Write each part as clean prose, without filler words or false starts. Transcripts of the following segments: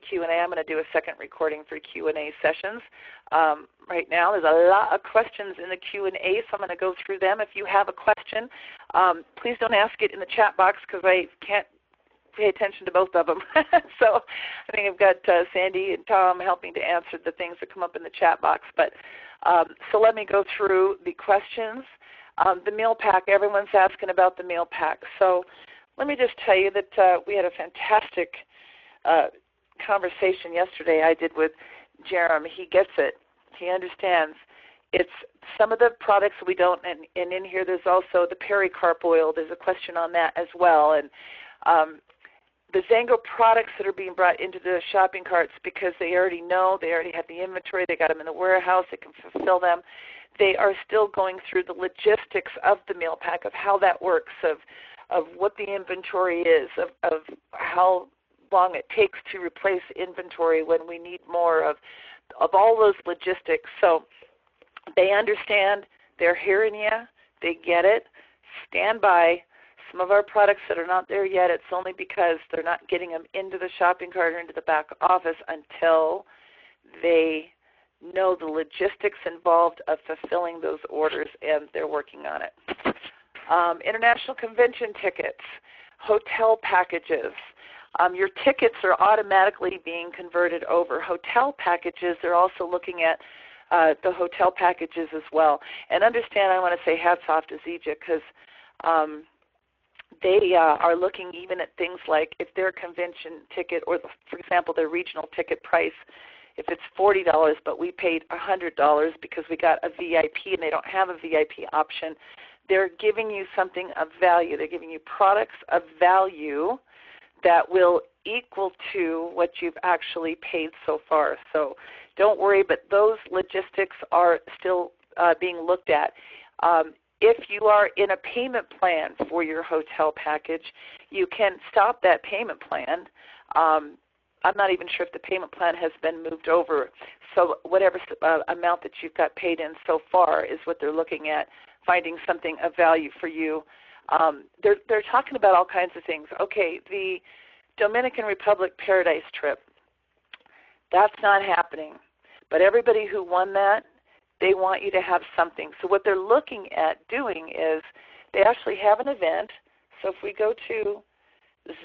Q&A. I'm going to do a second recording for Q&A sessions. Right now, there's a lot of questions in the Q&A, so I'm going to go through them. If you have a question, please don't ask it in the chat box because I can't pay attention to both of them. So I think I've got Sandy and Tom helping to answer the things that come up in the chat box. But so let me go through the questions. The meal pack, everyone's asking about the meal pack. So let me just tell you that we had a fantastic conversation yesterday I did with Jerem. He gets it. He understands. It's some of the products we don't, and in here there's also the pericarp oil. There's a question on that as well. And the Xango products that are being brought into the shopping carts because they already know, they already have the inventory, they got them in the warehouse, they can fulfill them. They are still going through the logistics of the meal pack, of how that works, of what the inventory is, of how long it takes to replace inventory when we need more of all those logistics. So they understand, they're hearing you, they get it. Stand by. Some of our products that are not there yet, it's only because they're not getting them into the shopping cart or into the back office until they know the logistics involved of fulfilling those orders, and they're working on it. International convention tickets, hotel packages. Your tickets are automatically being converted over. Hotel packages, they're also looking at the hotel packages as well. And understand, I want to say hats off to Zija because they are looking even at things like if their convention ticket or, for example, their regional ticket price, if it's $40 but we paid $100 because we got a VIP and they don't have a VIP option, they're giving you something of value. They're giving you products of value that will equal to what you've actually paid so far. So don't worry, but those logistics are still being looked at. If you are in a payment plan for your hotel package, you can stop that payment plan. I'm not even sure if the payment plan has been moved over. So whatever amount that you've got paid in so far is what they're looking at, finding something of value for you. They're talking about all kinds of things. Okay, the Dominican Republic Paradise trip, that's not happening. But everybody who won that, they want you to have something. So what they're looking at doing is they actually have an event. So if we go to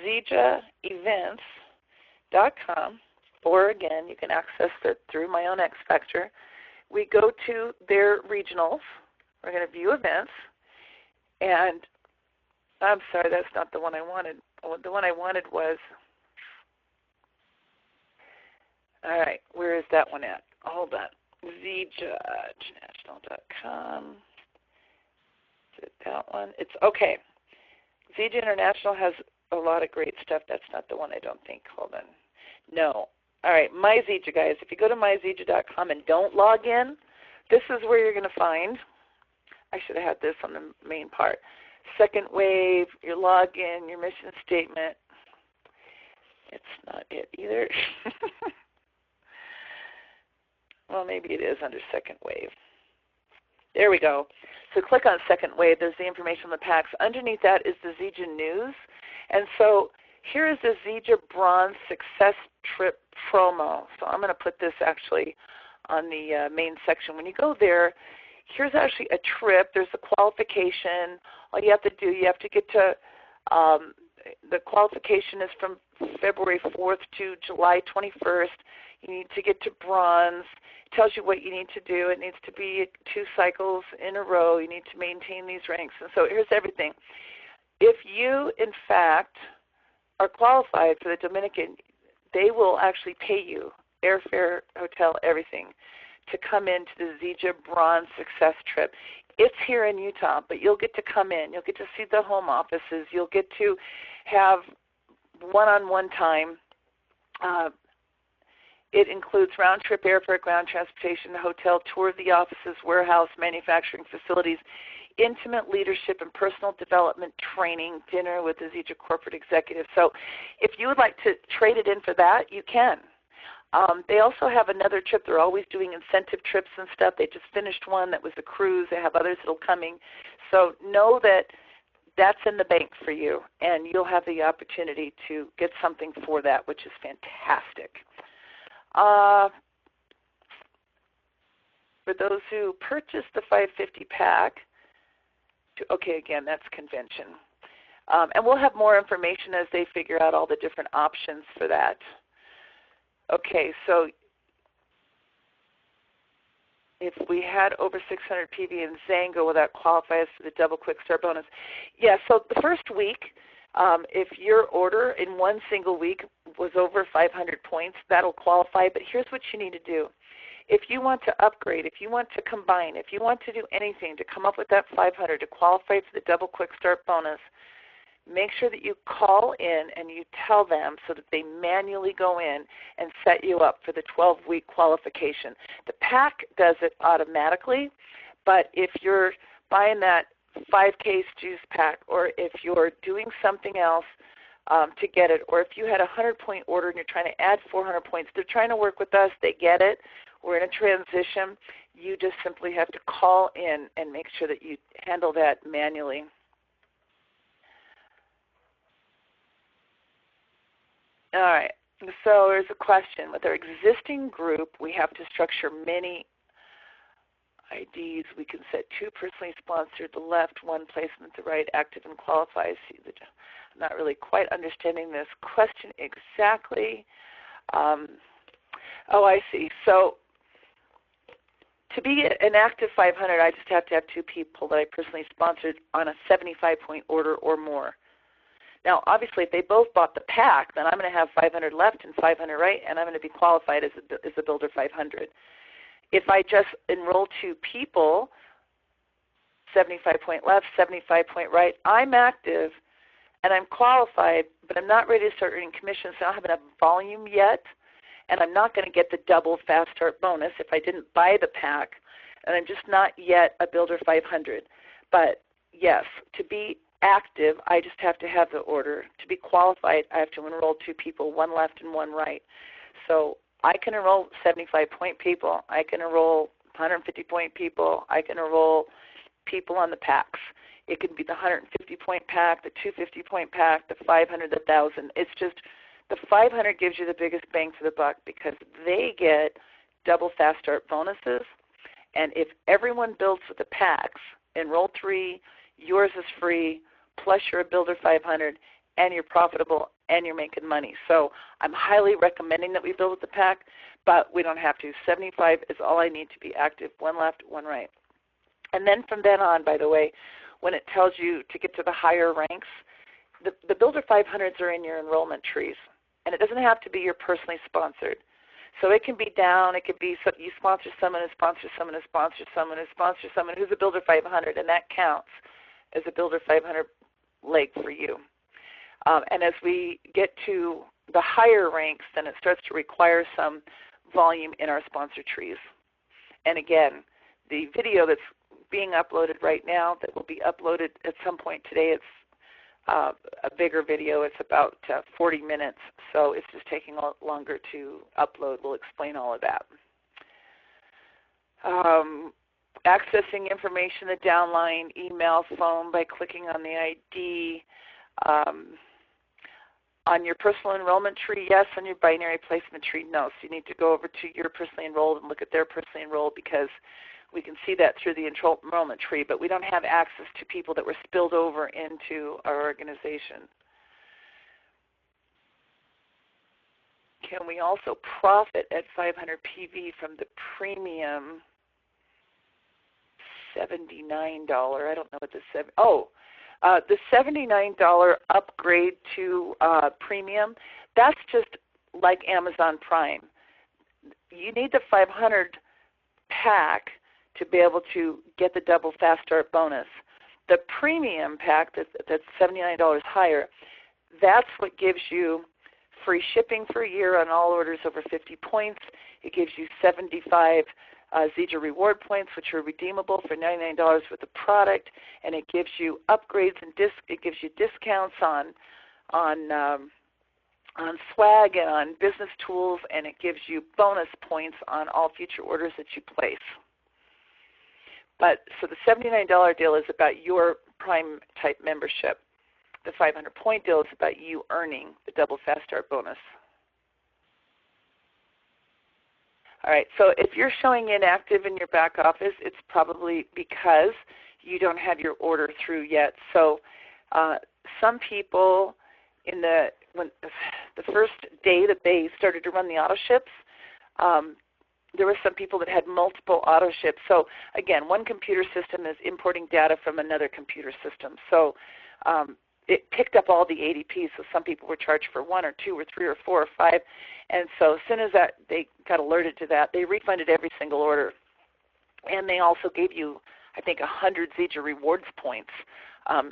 ZijaEvents.com, or again, you can access it through my own X Factor. We go to their regionals. We're going to view events. And I'm sorry, that's not the one I wanted. The one I wanted was, all right, where is that one at? Hold on. ZijaInternational.com. Is it that one? It's okay. Zija International has a lot of great stuff. That's not the one, I don't think. Hold on. No. All right, My Zija, guys. If you go to myzija.com and don't log in, this is where you're going to find. I should have had this on the main part. Second wave, your login, your mission statement. It's not it either. Well, maybe it is under second wave. There we go. So click on second wave. There's the information on the packs. Underneath that is the Zija News. And so here is the Zija Bronze Success Trip promo. So I'm going to put this actually on the main section. When you go there, here's actually a trip. There's a qualification. All you have to do, you have to get to, the qualification is from February 4th to July 21st. You need to get to bronze. It tells you what you need to do. It needs to be 2 cycles in a row. You need to maintain these ranks. And so here's everything. If you, in fact, are qualified for the Dominican, they will actually pay you airfare, hotel, everything to come into the Zija Bronze Success Trip. It's here in Utah, but you'll get to come in. You'll get to see the home offices. You'll get to have one-on-one time. It includes round-trip airfare, ground transportation, hotel, tour of the offices, warehouse, manufacturing facilities, intimate leadership and personal development training, dinner with the Zija corporate executive. So if you would like to trade it in for that, you can. They also have another trip. They're always doing incentive trips and stuff. They just finished one that was a cruise. They have others that are coming. So know that that's in the bank for you, and you'll have the opportunity to get something for that, which is fantastic. For those who purchased the 550 pack, okay, again, that's convention. And we'll have more information as they figure out all the different options for that. Okay, so if we had over 600 PV in Xango, will that qualify us for the double quick start bonus? Yeah, so the first week, if your order in one single week was over 500 points, that'll qualify. But here's what you need to do. If you want to upgrade, if you want to combine, if you want to do anything to come up with that 500 to qualify for the double quick start bonus, make sure that you call in and you tell them so that they manually go in and set you up for the 12-week qualification. The pack does it automatically, but if you're buying that 5-case juice pack, or if you're doing something else to get it, or if you had a 100-point order and you're trying to add 400 points, they're trying to work with us, they get it, we're in a transition, you just simply have to call in and make sure that you handle that manually. All right, so there's a question. With our existing group, we have to structure many IDs. We can set 2 personally sponsored, the left, 1 placement, the right, active and qualifies. I'm not really quite understanding this question exactly. Oh, I see. So to be an active 500, I just have to have 2 people that I personally sponsored on a 75-point order or more. Now, obviously, if they both bought the pack, then I'm going to have 500 left and 500 right, and I'm going to be qualified as a Builder 500. If I just enroll 2 people, 75-point left, 75-point right, I'm active and I'm qualified, but I'm not ready to start earning commissions, so I don't have enough volume yet, and I'm not going to get the double fast start bonus if I didn't buy the pack, and I'm just not yet a Builder 500. But yes, to be active, I just have to have the order. To be qualified, I have to enroll 2 people, 1 left and 1 right. So I can enroll 75-point people. I can enroll 150-point people. I can enroll people on the packs. It can be the 150-point pack, the 250-point pack, the 500, the 1,000. It's just the 500 gives you the biggest bang for the buck because they get double fast start bonuses. And if everyone builds with the packs, enroll 3, yours is free, plus you're a Builder 500, and you're profitable, and you're making money. So I'm highly recommending that we build with the pack, but we don't have to. 75 is all I need to be active, 1 left, 1 right. And then from then on, by the way, when it tells you to get to the higher ranks, the Builder 500s are in your enrollment trees, and it doesn't have to be your personally sponsored. So it can be down, it could be you sponsor someone who sponsors someone who sponsors someone who sponsors someone who's a Builder 500, and that counts as a Builder 500 leg for you. And as we get to the higher ranks, then it starts to require some volume in our sponsor trees. And again, the video that's being uploaded right now that will be uploaded at some point today, it's a bigger video. It's about 40 minutes, so it's just taking a lot longer to upload. We'll explain all of that. Accessing information, the downline, email, phone by clicking on the ID. On your personal enrollment tree, yes. On your binary placement tree, no. So you need to go over to your personally enrolled and look at their personally enrolled because we can see that through the enrollment tree, but we don't have access to people that were spilled over into our organization. Can we also profit at 500 PV from the premium $79? I don't know what the $79 upgrade to premium, that's just like Amazon Prime. You need the 500 pack to be able to get the double fast start bonus. The premium pack that's $79 higher, that's what gives you free shipping for a year on all orders over 50 points. It gives you 75 Zija reward points, which are redeemable for $99 worth of product, and it gives you upgrades and it gives you discounts on swag and on business tools, and it gives you bonus points on all future orders that you place. But so the $79 deal is about your Prime type membership. The 500 point deal is about you earning the double fast start bonus. All right, so if you're showing inactive in your back office, it's probably because you don't have your order through yet. So some people when the first day that they started to run the auto ships, there were some people that had multiple auto ships. So again, one computer system is importing data from another computer system. So it picked up all the ADPs, so some people were charged for 1 or 2 or 3 or 4 or 5. And so as soon as they got alerted to that, they refunded every single order. And they also gave you, I think, 100 Zija rewards points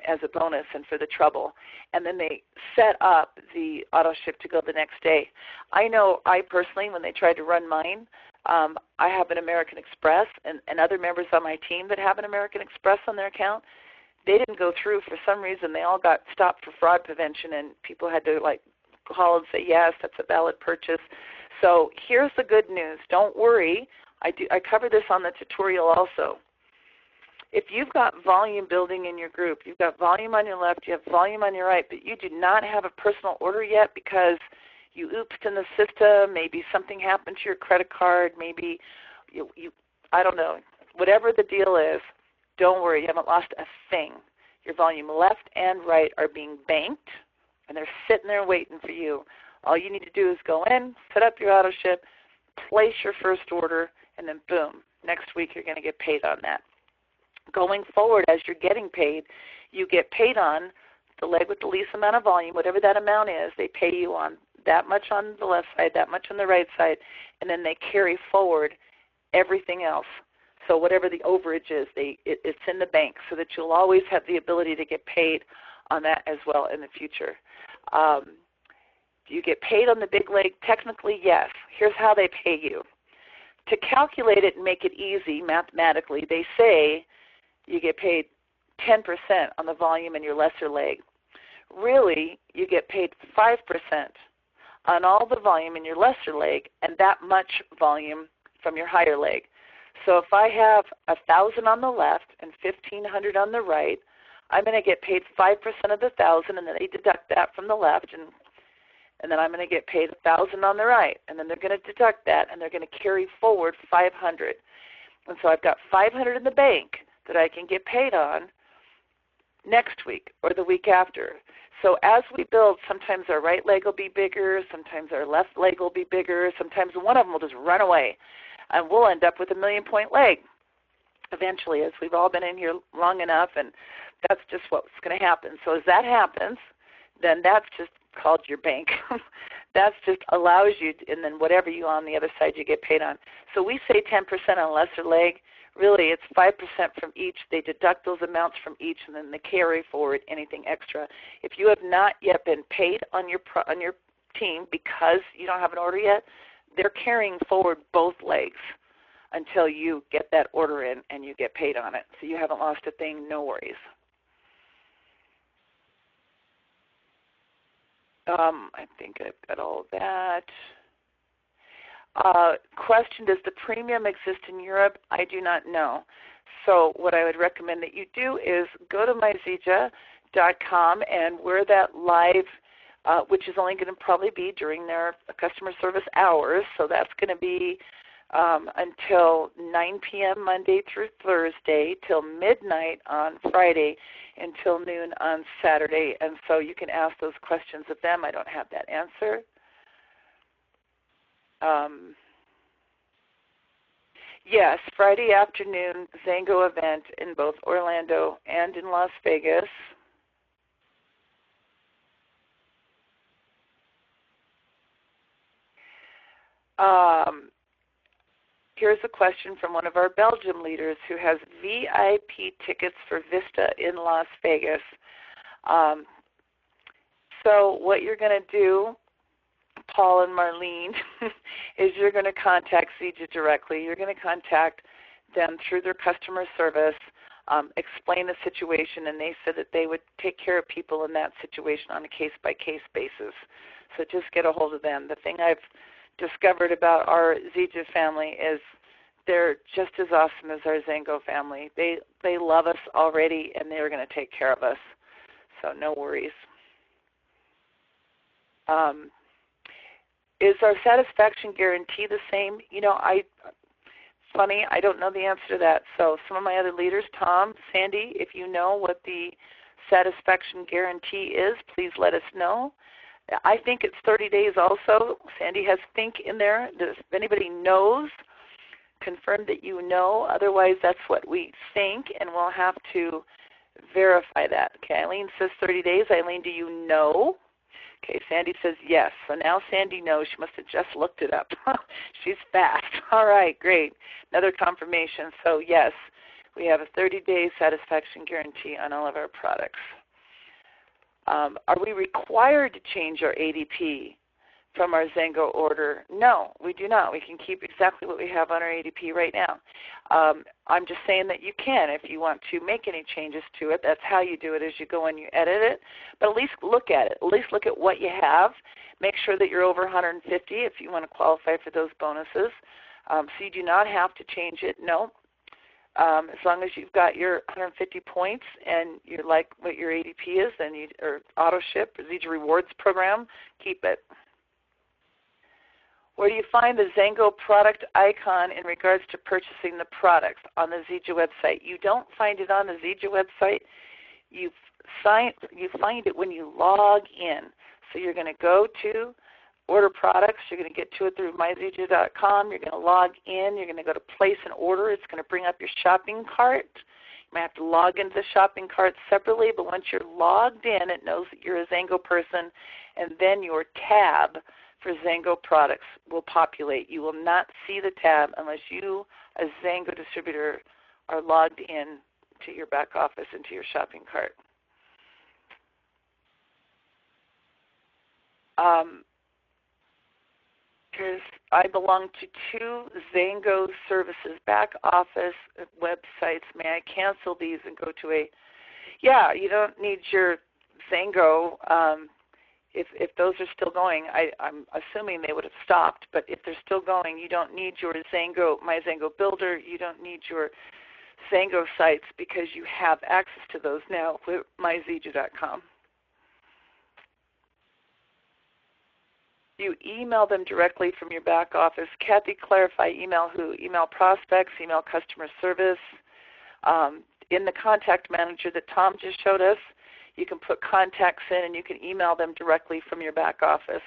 as a bonus and for the trouble. And then they set up the auto ship to go the next day. I know I personally, when they tried to run mine, I have an American Express, and other members on my team that have an American Express on their account, they didn't go through for some reason. They all got stopped for fraud prevention, and people had to call and say, yes, that's a valid purchase. So here's the good news. Don't worry. I cover this on the tutorial also. If you've got volume building in your group, you've got volume on your left, you have volume on your right, but you do not have a personal order yet because you oopsed in the system, maybe something happened to your credit card, maybe you I don't know, whatever the deal is, don't worry, you haven't lost a thing. Your volume left and right are being banked, and they're sitting there waiting for you. All you need to do is go in, set up your auto ship, place your first order, and then boom, next week you're going to get paid on that. Going forward, as you're getting paid, you get paid on the leg with the least amount of volume, whatever that amount is. They pay you on that much on the left side, that much on the right side, and then they carry forward everything else. So whatever the overage is, it's in the bank so that you'll always have the ability to get paid on that as well in the future. Do you get paid on the big leg? Technically, yes. Here's how they pay you. To calculate it and make it easy mathematically, they say you get paid 10% on the volume in your lesser leg. Really, you get paid 5% on all the volume in your lesser leg and that much volume from your higher leg. So if I have 1,000 on the left and 1,500 on the right, I'm going to get paid 5% of the 1,000, and then they deduct that from the left, and then I'm going to get paid 1,000 on the right, and then they're going to deduct that, and they're going to carry forward 500. And so I've got 500 in the bank that I can get paid on next week or the week after. So as we build, sometimes our right leg will be bigger, sometimes our left leg will be bigger, sometimes one of them will just run away, and we'll end up with a 1,000,000-point leg eventually, as we've all been in here long enough, and that's just what's going to happen. So as that happens, then that's just called your bank. That just allows you, and then whatever you on the other side you get paid on. So we say 10% on lesser leg. Really, it's 5% from each. They deduct those amounts from each, and then they carry forward anything extra. If you have not yet been paid on your team because you don't have an order yet, they're carrying forward both legs until you get that order in and you get paid on it. So you haven't lost a thing, no worries. I think I've got all of that. Question, does the premium exist in Europe? I do not know. So what I would recommend that you do is go to myzija.com, and we're that live, which is only going to probably be during their customer service hours. So that's going to be until 9 p.m. Monday through Thursday, till midnight on Friday, until noon on Saturday. And so you can ask those questions of them. I don't have that answer. Yes, Friday afternoon, Xango event in both Orlando and in Las Vegas. Here's a question from one of our Belgium leaders who has VIP tickets for Vista in Las Vegas. So what you're going to do, Paul and Marlene, is you're going to contact Zija directly. You're going to contact them through their customer service, explain the situation, and they said that they would take care of people in that situation on a case-by-case basis. So just get a hold of them. The thing I've discovered about our Zija family is they're just as awesome as our Xango family. They love us already, and they're going to take care of us. So no worries. Is our satisfaction guarantee the same? You know, funny, I don't know the answer to that. So some of my other leaders, Tom, Sandy, if you know what the satisfaction guarantee is, please let us know. I think it's 30 days also. Sandy has think in there. If anybody knows, confirm that you know. Otherwise, that's what we think, and we'll have to verify that. Okay, Eileen says 30 days. Eileen, do you know? Okay, Sandy says yes. So now Sandy knows. She must have just looked it up. She's fast. All right, great. Another confirmation. So yes, we have a 30-day satisfaction guarantee on all of our products. Are we required to change our ADP from our Xango order? No, we do not. We can keep exactly what we have on our ADP right now. I'm just saying that you can if you want to make any changes to it. That's how you do it, as you go and you edit it. But at least look at it. At least look at what you have. Make sure that you're over 150 if you want to qualify for those bonuses. So you do not have to change it. No. As long as you've got your 150 points and you like what your ADP is, then or auto ship or Zija Rewards program, keep it. Where do you find the Xango product icon in regards to purchasing the products on the Zija website? You don't find it on the Zija website. You find it when you log in. So you're going to go to order products. You're going to get to it through myzija.com. You're going to log in. You're going to go to place an order. It's going to bring up your shopping cart. You might have to log into the shopping cart separately, but once you're logged in, it knows that you're a Xango person, and then your tab for Xango products will populate. You will not see the tab unless you, as Xango distributor, are logged in to your back office and to your shopping cart. I belong to 2 Xango services back office websites. May I cancel these and go to a? Yeah, you don't need your Xango. If those are still going, I'm assuming they would have stopped, but if they're still going, you don't need your Xango, My Xango Builder. You don't need your Xango sites because you have access to those now with myzija.com. You email them directly from your back office. Kathy, clarify, email who? Email prospects, email customer service. In the contact manager that Tom just showed us, you can put contacts in and you can email them directly from your back office.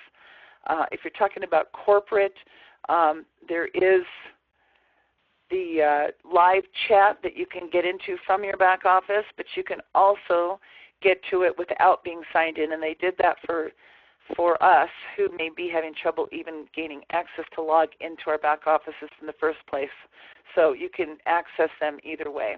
If you're talking about corporate, there is the live chat that you can get into from your back office, but you can also get to it without being signed in, and they did that for us who may be having trouble even gaining access to log into our back offices in the first place. So you can access them either way.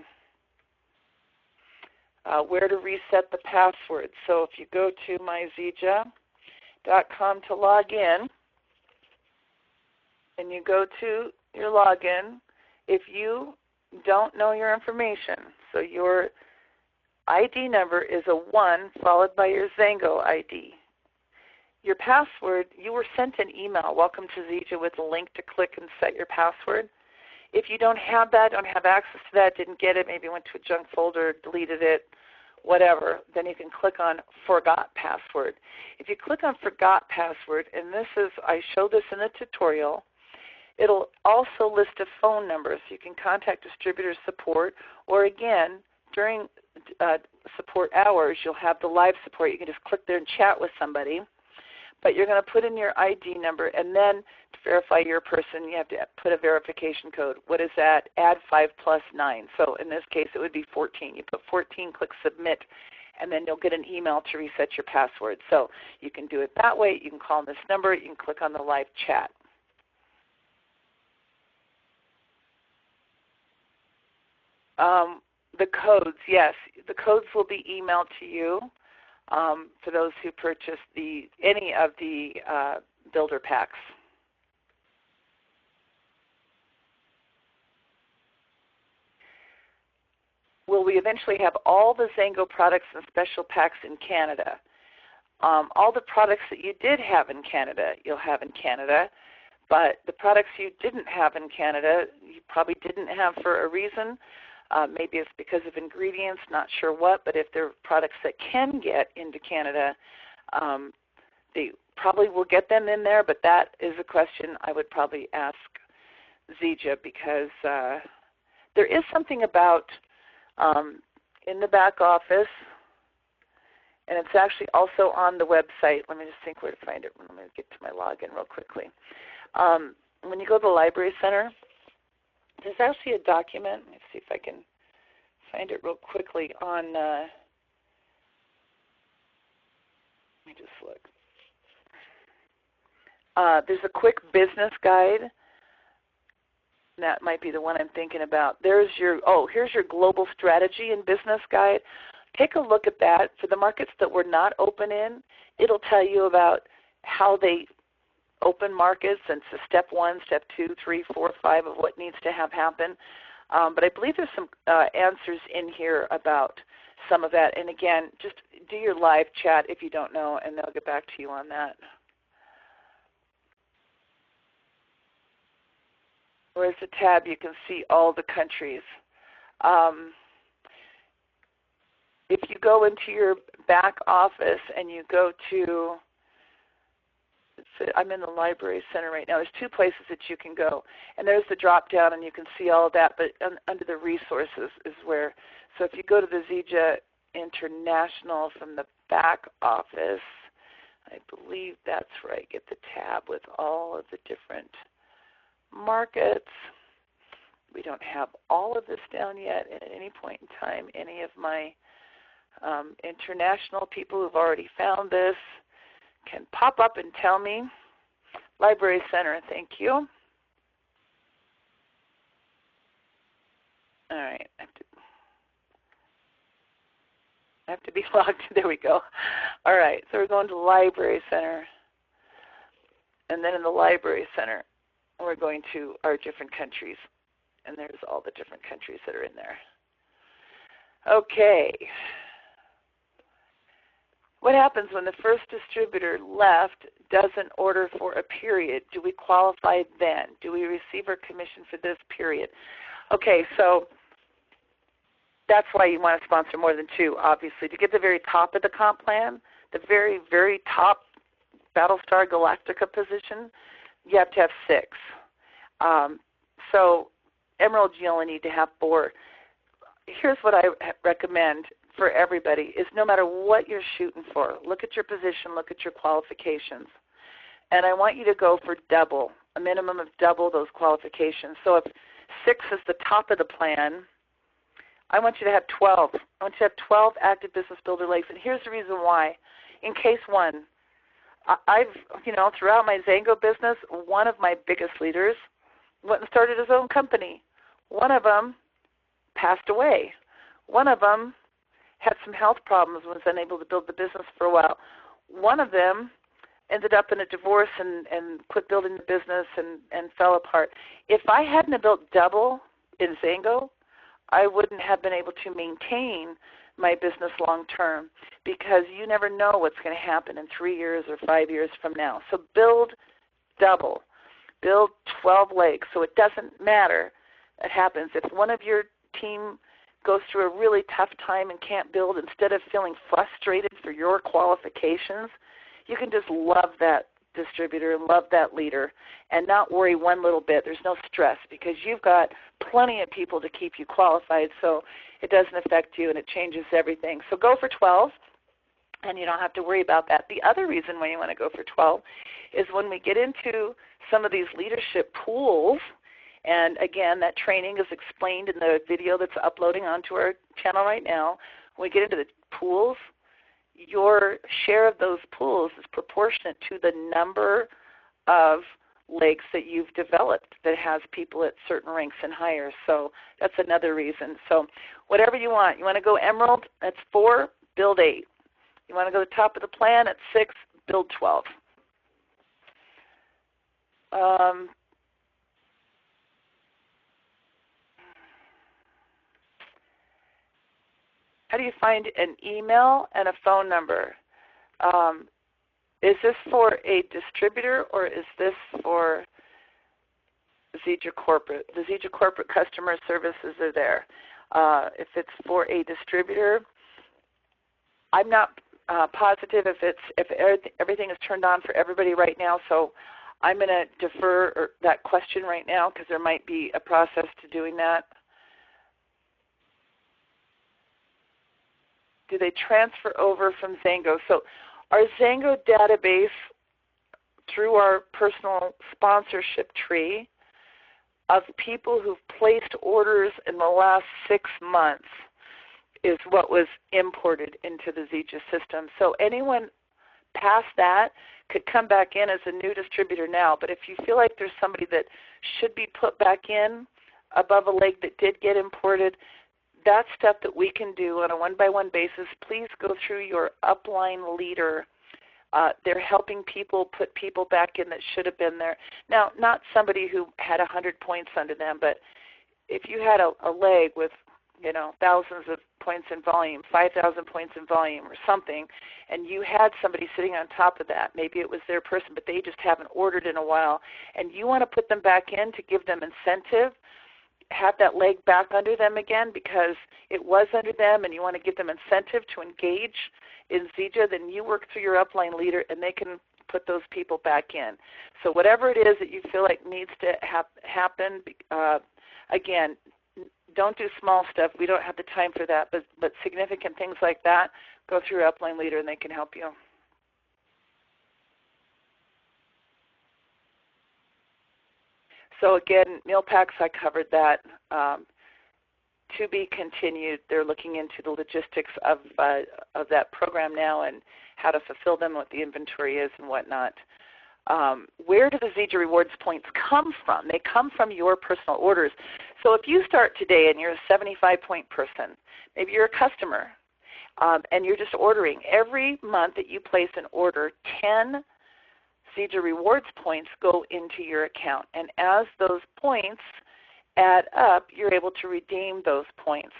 Where to reset the password. So if you go to myzija.com to log in, and you go to your login, if you don't know your information, so your ID number is a 1 followed by your Xango ID. Your password, you were sent an email, welcome to Zija, with a link to click and set your password. If you don't have that, don't have access to that, didn't get it, maybe went to a junk folder, deleted it, whatever, then you can click on Forgot Password. If you click on Forgot Password, and this is, I show this in the tutorial, it'll also list a phone number, so you can contact distributor support, or again, during support hours, you'll have the live support. You can just click there and chat with somebody. But you're going to put in your ID number, and then to verify your person, you have to put a verification code. What is that? Add 5 plus 9. So in this case, it would be 14. You put 14, click Submit, and then you'll get an email to reset your password. So you can do it that way. You can call on this number. You can click on the live chat. The codes, yes. The codes will be emailed to you. For those who purchase any of the builder packs. Will we eventually have all the Xango products and special packs in Canada? All the products that you did have in Canada, you'll have in Canada. But the products you didn't have in Canada, you probably didn't have for a reason. Maybe it's because of ingredients, not sure what, but if there are products that can get into Canada, they probably will get them in there, but that is a question I would probably ask Zija, because there is something about in the back office, and it's actually also on the website. Let me just think where to find it. Let me get to my login real quickly. When you go to the Library Center, there's actually a document. Let me see if I can find it real quickly on, let me just look. There's a quick business guide. That might be the one I'm thinking about. Here's your global strategy and business guide. Take a look at that. For the markets that we're not open in, it'll tell you about how they open markets, and so step 1, step 2, 3, 4, 5 of what needs to have happen. But I believe there's some answers in here about some of that. And again, just do your live chat if you don't know, and they'll get back to you on that. Where's the tab? You can see all the countries. If you go into your back office and you go to, I'm in the Library Center right now. There's 2 places that you can go. And there's the drop down, and you can see all of that. But under the resources is where. So if you go to the Zija International from the back office, I believe that's where I get the tab with all of the different markets. We don't have all of this down yet. And at any point in time, any of my international people who've already found this can pop up and tell me. Library Center, thank you. All right, I have to be logged. There we go. All right, so we're going to Library Center, and then in the Library Center, we're going to our different countries, and there's all the different countries that are in there. Okay. What happens when the first distributor left, doesn't order for a period? Do we qualify then? Do we receive our commission for this period? Okay, so that's why you want to sponsor more than 2, obviously. To get the very top of the comp plan, the very, very top Battlestar Galactica position, you have to have 6. So Emerald, you only need to have 4. Here's what I recommend for everybody is no matter what you're shooting for, look at your position, look at your qualifications. And I want you to go for double, a minimum of double those qualifications. So if 6 is the top of the plan, I want you to have 12. I want you to have 12 active business builder legs. And here's the reason why. In case 1, throughout my Xango business, one of my biggest leaders went and started his own company. One of them passed away. One of them had some health problems and was unable to build the business for a while. One of them ended up in a divorce and quit building the business and fell apart. If I hadn't have built double in Xango, I wouldn't have been able to maintain my business long term, because you never know what's going to happen in 3 years or 5 years from now. So build double. Build 12 legs. So it doesn't matter. It happens. If one of your team goes through a really tough time and can't build, instead of feeling frustrated for your qualifications, you can just love that distributor, love that leader, and not worry one little bit. There's no stress because you've got plenty of people to keep you qualified, so it doesn't affect you and it changes everything. So go for 12, and you don't have to worry about that. The other reason why you want to go for 12 is when we get into some of these leadership pools. And again, that training is explained in the video that's uploading onto our channel right now. When we get into the pools, your share of those pools is proportionate to the number of legs that you've developed that has people at certain ranks and higher. So that's another reason. So whatever you want. You want to go Emerald, that's 4, build 8. You want to go to the top of the plan at 6, build 12. How do you find an email and a phone number? Is this for a distributor or is this for Zija Corporate. The Zija Corporate customer services are there. If it's for a distributor, I'm not positive if everything is turned on for everybody right now, so I'm going to defer that question right now because there might be a process to doing that. Do they transfer over from Xango? So our Xango database through our personal sponsorship tree of people who've placed orders in the last 6 months is what was imported into the Zija system. So anyone past that could come back in as a new distributor now. But if you feel like there's somebody that should be put back in above a leg that did get imported, that's stuff that we can do on a one-by-one basis. Please go through your upline leader. They're helping people put people back in that should have been there. Now, not somebody who had 100 points under them, but if you had a leg with, thousands of points in volume, 5,000 points in volume or something, and you had somebody sitting on top of that, maybe it was their person, but they just haven't ordered in a while, and you want to put them back in to give them incentive, have that leg back under them again because it was under them and you want to give them incentive to engage in Zija, then you work through your upline leader and they can put those people back in. So whatever it is that you feel like needs to happen, again, don't do small stuff. We don't have the time for that, but significant things like that, go through your upline leader and they can help you. So again, meal packs, I covered that. To be continued. They're looking into the logistics of that program now and how to fulfill them, what the inventory is and whatnot. Where do the Zija Rewards points come from? They come from your personal orders. So if you start today and you're a 75-point person, maybe you're a customer, and you're just ordering, every month that you place an order, 10 Zija Rewards points go into your account. And as those points add up, you're able to redeem those points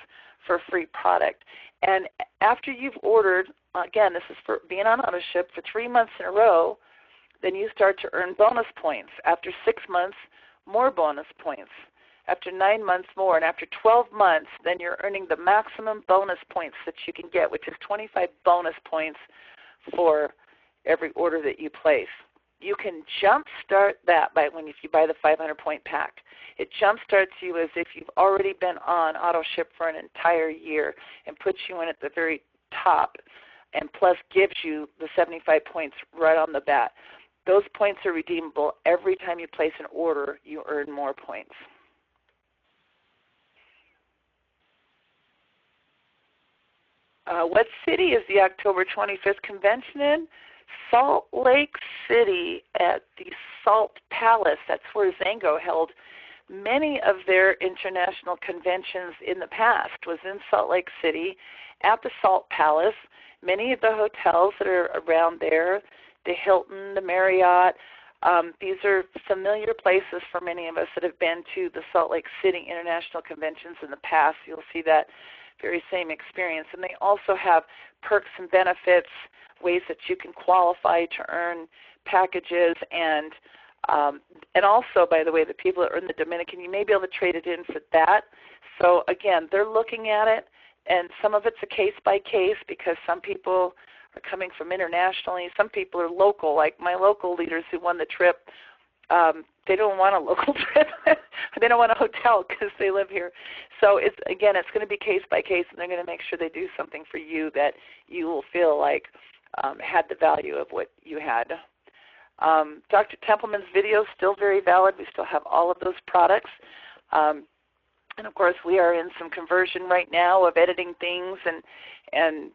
for free product. And after you've ordered, again, this is for being on auto ship for 3 months in a row, then you start to earn bonus points. After 6 months, more bonus points. After 9 months, more. And after 12 months, then you're earning the maximum bonus points that you can get, which is 25 bonus points for every order that you place. You can jumpstart that if you buy the 500-point pack. It jumpstarts you as if you've already been on auto ship for an entire year and puts you in at the very top and plus gives you the 75 points right on the bat. Those points are redeemable. Every time you place an order, you earn more points. What city is the October 25th convention in? Salt Lake City at the Salt Palace. That's where Xango held many of their international conventions in the past, was in Salt Lake City at the Salt Palace. Many of the hotels that are around there, the Hilton, the Marriott, these are familiar places for many of us that have been to the Salt Lake City International Conventions in the past. You'll see that very same experience. And they also have perks and benefits, ways that you can qualify to earn packages, and also, by the way, the people that are in the Dominican, you may be able to trade it in for that. So again, they're looking at it, and some of it's a case by case because some people are coming from internationally. Some people are local, like my local leaders who won the trip. They don't want a local trip. They don't want a hotel because they live here. So it's going to be case by case, and they're going to make sure they do something for you that you will feel like had the value of what you had. Dr. Templeman's video is still very valid. We still have all of those products. And of course, we are in some conversion right now of editing things and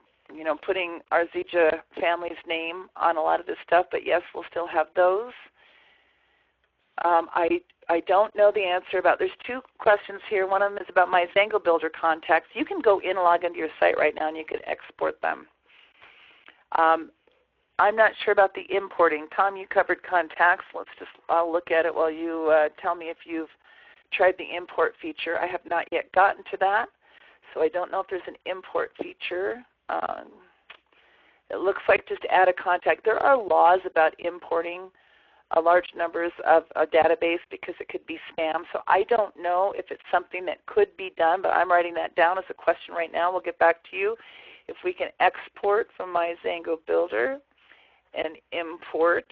putting our Zija family's name on a lot of this stuff. But yes, we'll still have those. I don't know the answer about, there's two questions here. One of them is about my Xango Builder contacts. You can go in and log into your site right now and you can export them. I'm not sure about the importing. Tom, you covered contacts. I'll look at it while you tell me if you've tried the import feature. I have not yet gotten to that, so I don't know if there's an import feature. It looks like just add a contact. There are laws about importing large numbers of a database because it could be spam. So I don't know if it's something that could be done, but I'm writing that down as a question right now. We'll get back to you. If we can export from my Xango builder and import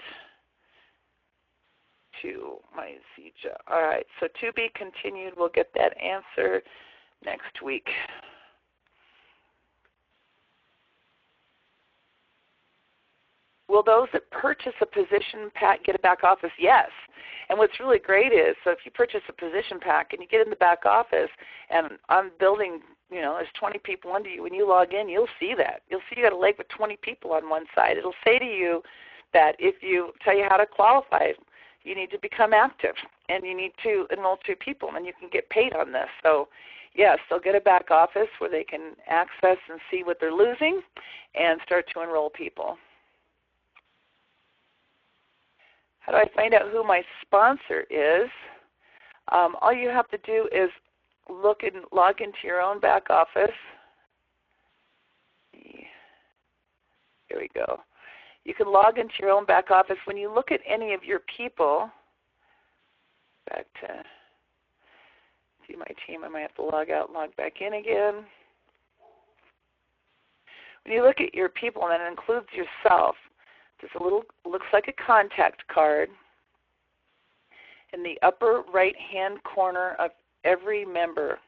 to my Zija. All right, so to be continued. We'll get that answer next week. Will those that purchase a position pack get a back office? Yes. And what's really great is, so if you purchase a position pack and you get in the back office, and I'm building, there's 20 people under you, when you log in, you'll see that. You'll see you got a leg with 20 people on one side. It'll say to you that if you tell you how to qualify, you need to become active, and you need to enroll 2 people, and you can get paid on this. So yes, they'll get a back office where they can access and see what they're losing and start to enroll people. How do I find out who my sponsor is? All you have to do is log into your own back office. Here we go. You can log into your own back office. When you look at any of your people, back to see my team, I might have to log out and log back in again. When you look at your people, and that includes yourself, there's a little, looks like a contact card in the upper right-hand corner of every member.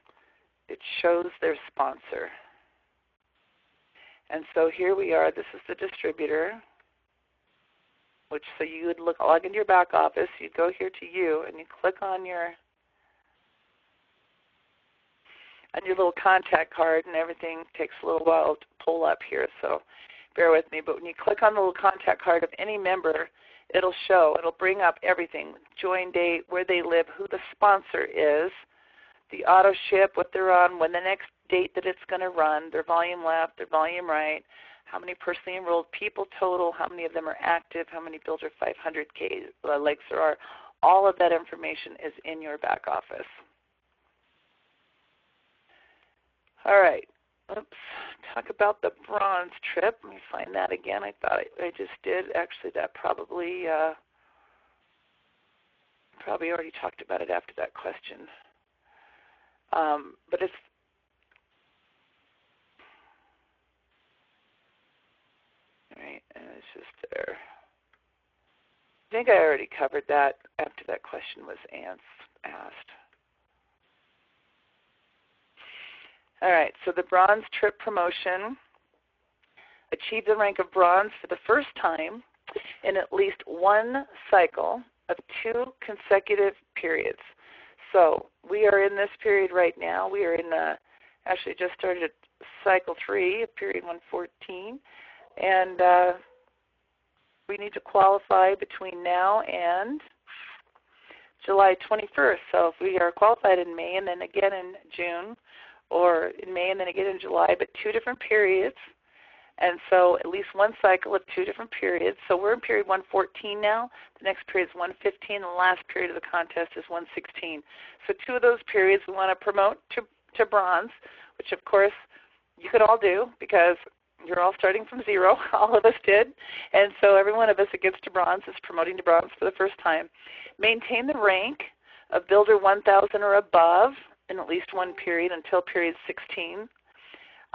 It shows their sponsor. And so here we are. This is the distributor, which so you would log into your back office. You'd go here to you, and you click on your little contact card, and everything takes a little while to pull up here. So bear with me, but when you click on the little contact card of any member, it'll bring up everything: join date, where they live, who the sponsor is, the auto ship, what they're on, when the next date that it's going to run, their volume left, their volume right, how many personally enrolled people total, how many of them are active, how many builder 500K legs there are. All of that information is in your back office. All right. Oops. Talk about the bronze trip. Let me find that again. I thought I just did. Actually, that probably already talked about it after that question. But it's right, and it's just there. I think I already covered that after that question was asked. All right, so the bronze trip promotion achieved the rank of bronze for the first time in at least one cycle of 2 consecutive periods. So we are in this period right now. We are in actually just started at cycle 3 of period 114, and we need to qualify between now and July 21st. So if we are qualified in May and then again in June, or in May and then again in July, but 2 different periods. And so at least one cycle of 2 different periods. So we're in period 114 now. The next period is 115, and the last period of the contest is 116. So 2 of those periods we want to promote to bronze, which of course you could all do because you're all starting from 0. All of us did. And so every one of us that gets to bronze is promoting to bronze for the first time. Maintain the rank of builder 1,000 or above in at least one period until period 16,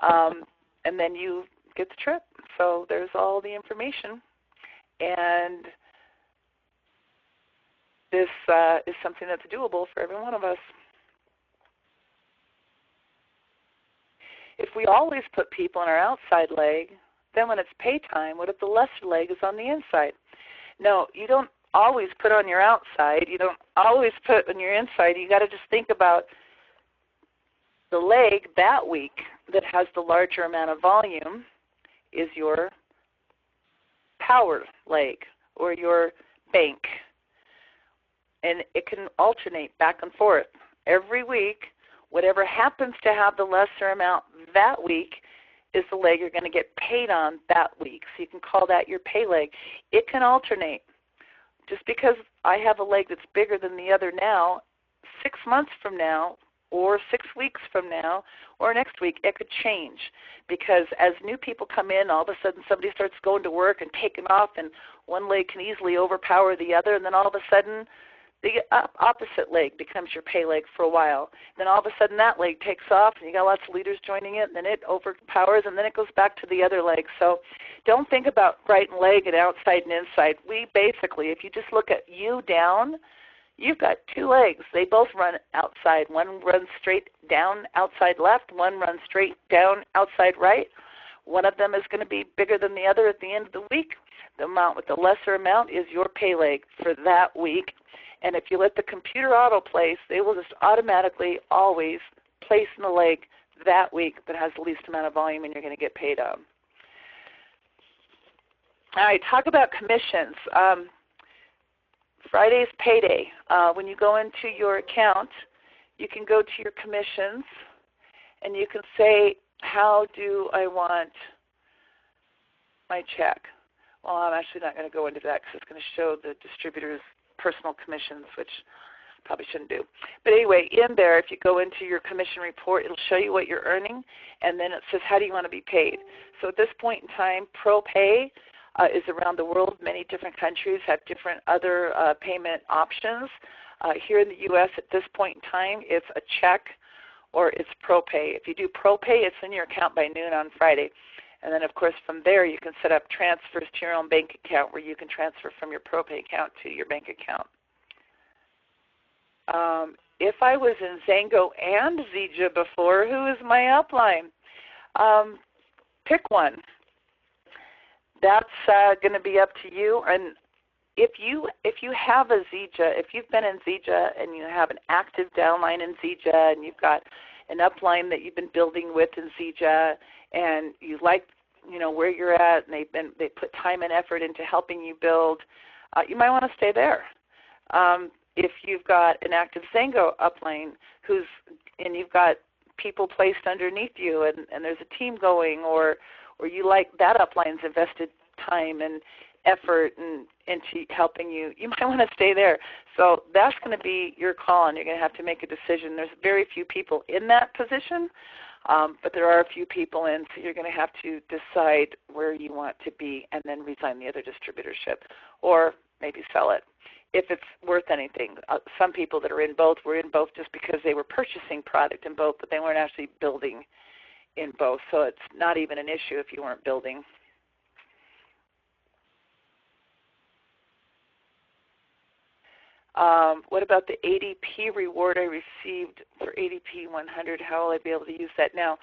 and then you get the trip. So there's all the information, and this is something that's doable for every one of us. If we always put people in our outside leg, then when it's pay time, what if the lesser leg is on the inside? No, you don't always put on your outside. You don't always put on your inside. You got to just think about the leg that week that has the larger amount of volume is your power leg or your bank. And it can alternate back and forth. Every week, whatever happens to have the lesser amount that week is the leg you're going to get paid on that week. So you can call that your pay leg. It can alternate. Just because I have a leg that's bigger than the other now, 6 months from now, or 6 weeks from now or next week, it could change. Because as new people come in, all of a sudden somebody starts going to work and taking off, and one leg can easily overpower the other, and then all of a sudden the opposite leg becomes your pay leg for a while. Then all of a sudden that leg takes off, and you got lots of leaders joining it, and then it overpowers, and then it goes back to the other leg. So don't think about right and leg and outside and inside. We basically, if you just look at you down, you've got two legs. They both run outside. One runs straight down outside left. One runs straight down outside right. One of them is going to be bigger than the other at the end of the week. The amount with the lesser amount is your pay leg for that week. And if you let the computer auto place, they will just automatically always place in the leg that week that has the least amount of volume, and you're going to get paid on. All right, talk about commissions. Friday's payday. When you go into your account, you can go to your commissions, and you can say, how do I want my check? Well, I'm actually not going to go into that because it's going to show the distributor's personal commissions, which probably shouldn't do. But anyway, in there, if you go into your commission report, it'll show you what you're earning, and then it says, how do you want to be paid? So at this point in time, ProPay is around the world. Many different countries have different other payment options. Here in the U.S. at this point in time, it's a check or it's ProPay. If you do ProPay, it's in your account by noon on Friday. And then, of course, from there you can set up transfers to your own bank account where you can transfer from your ProPay account to your bank account. If I was in Xango and Zija before, who is my upline? Pick one. That's going to be up to you. And if you have a Zija, if you've been in Zija and you have an active downline in Zija and you've got an upline that you've been building with in Zija, and you like, where you're at, and they put time and effort into helping you build, you might want to stay there. If you've got an active Xango upline and you've got people placed underneath you, and there's a team going, or you like that upline's invested time and effort into helping you, you might want to stay there. So that's going to be your call, and you're going to have to make a decision. There's very few people in that position, but there are a few people in, so you're going to have to decide where you want to be and then resign the other distributorship or maybe sell it if it's worth anything. Some people that are in both were in both just because they were purchasing product in both, but they weren't actually building in both, so it's not even an issue if you weren't building. What about the ADP reward I received for ADP 100? How will I be able to use that now?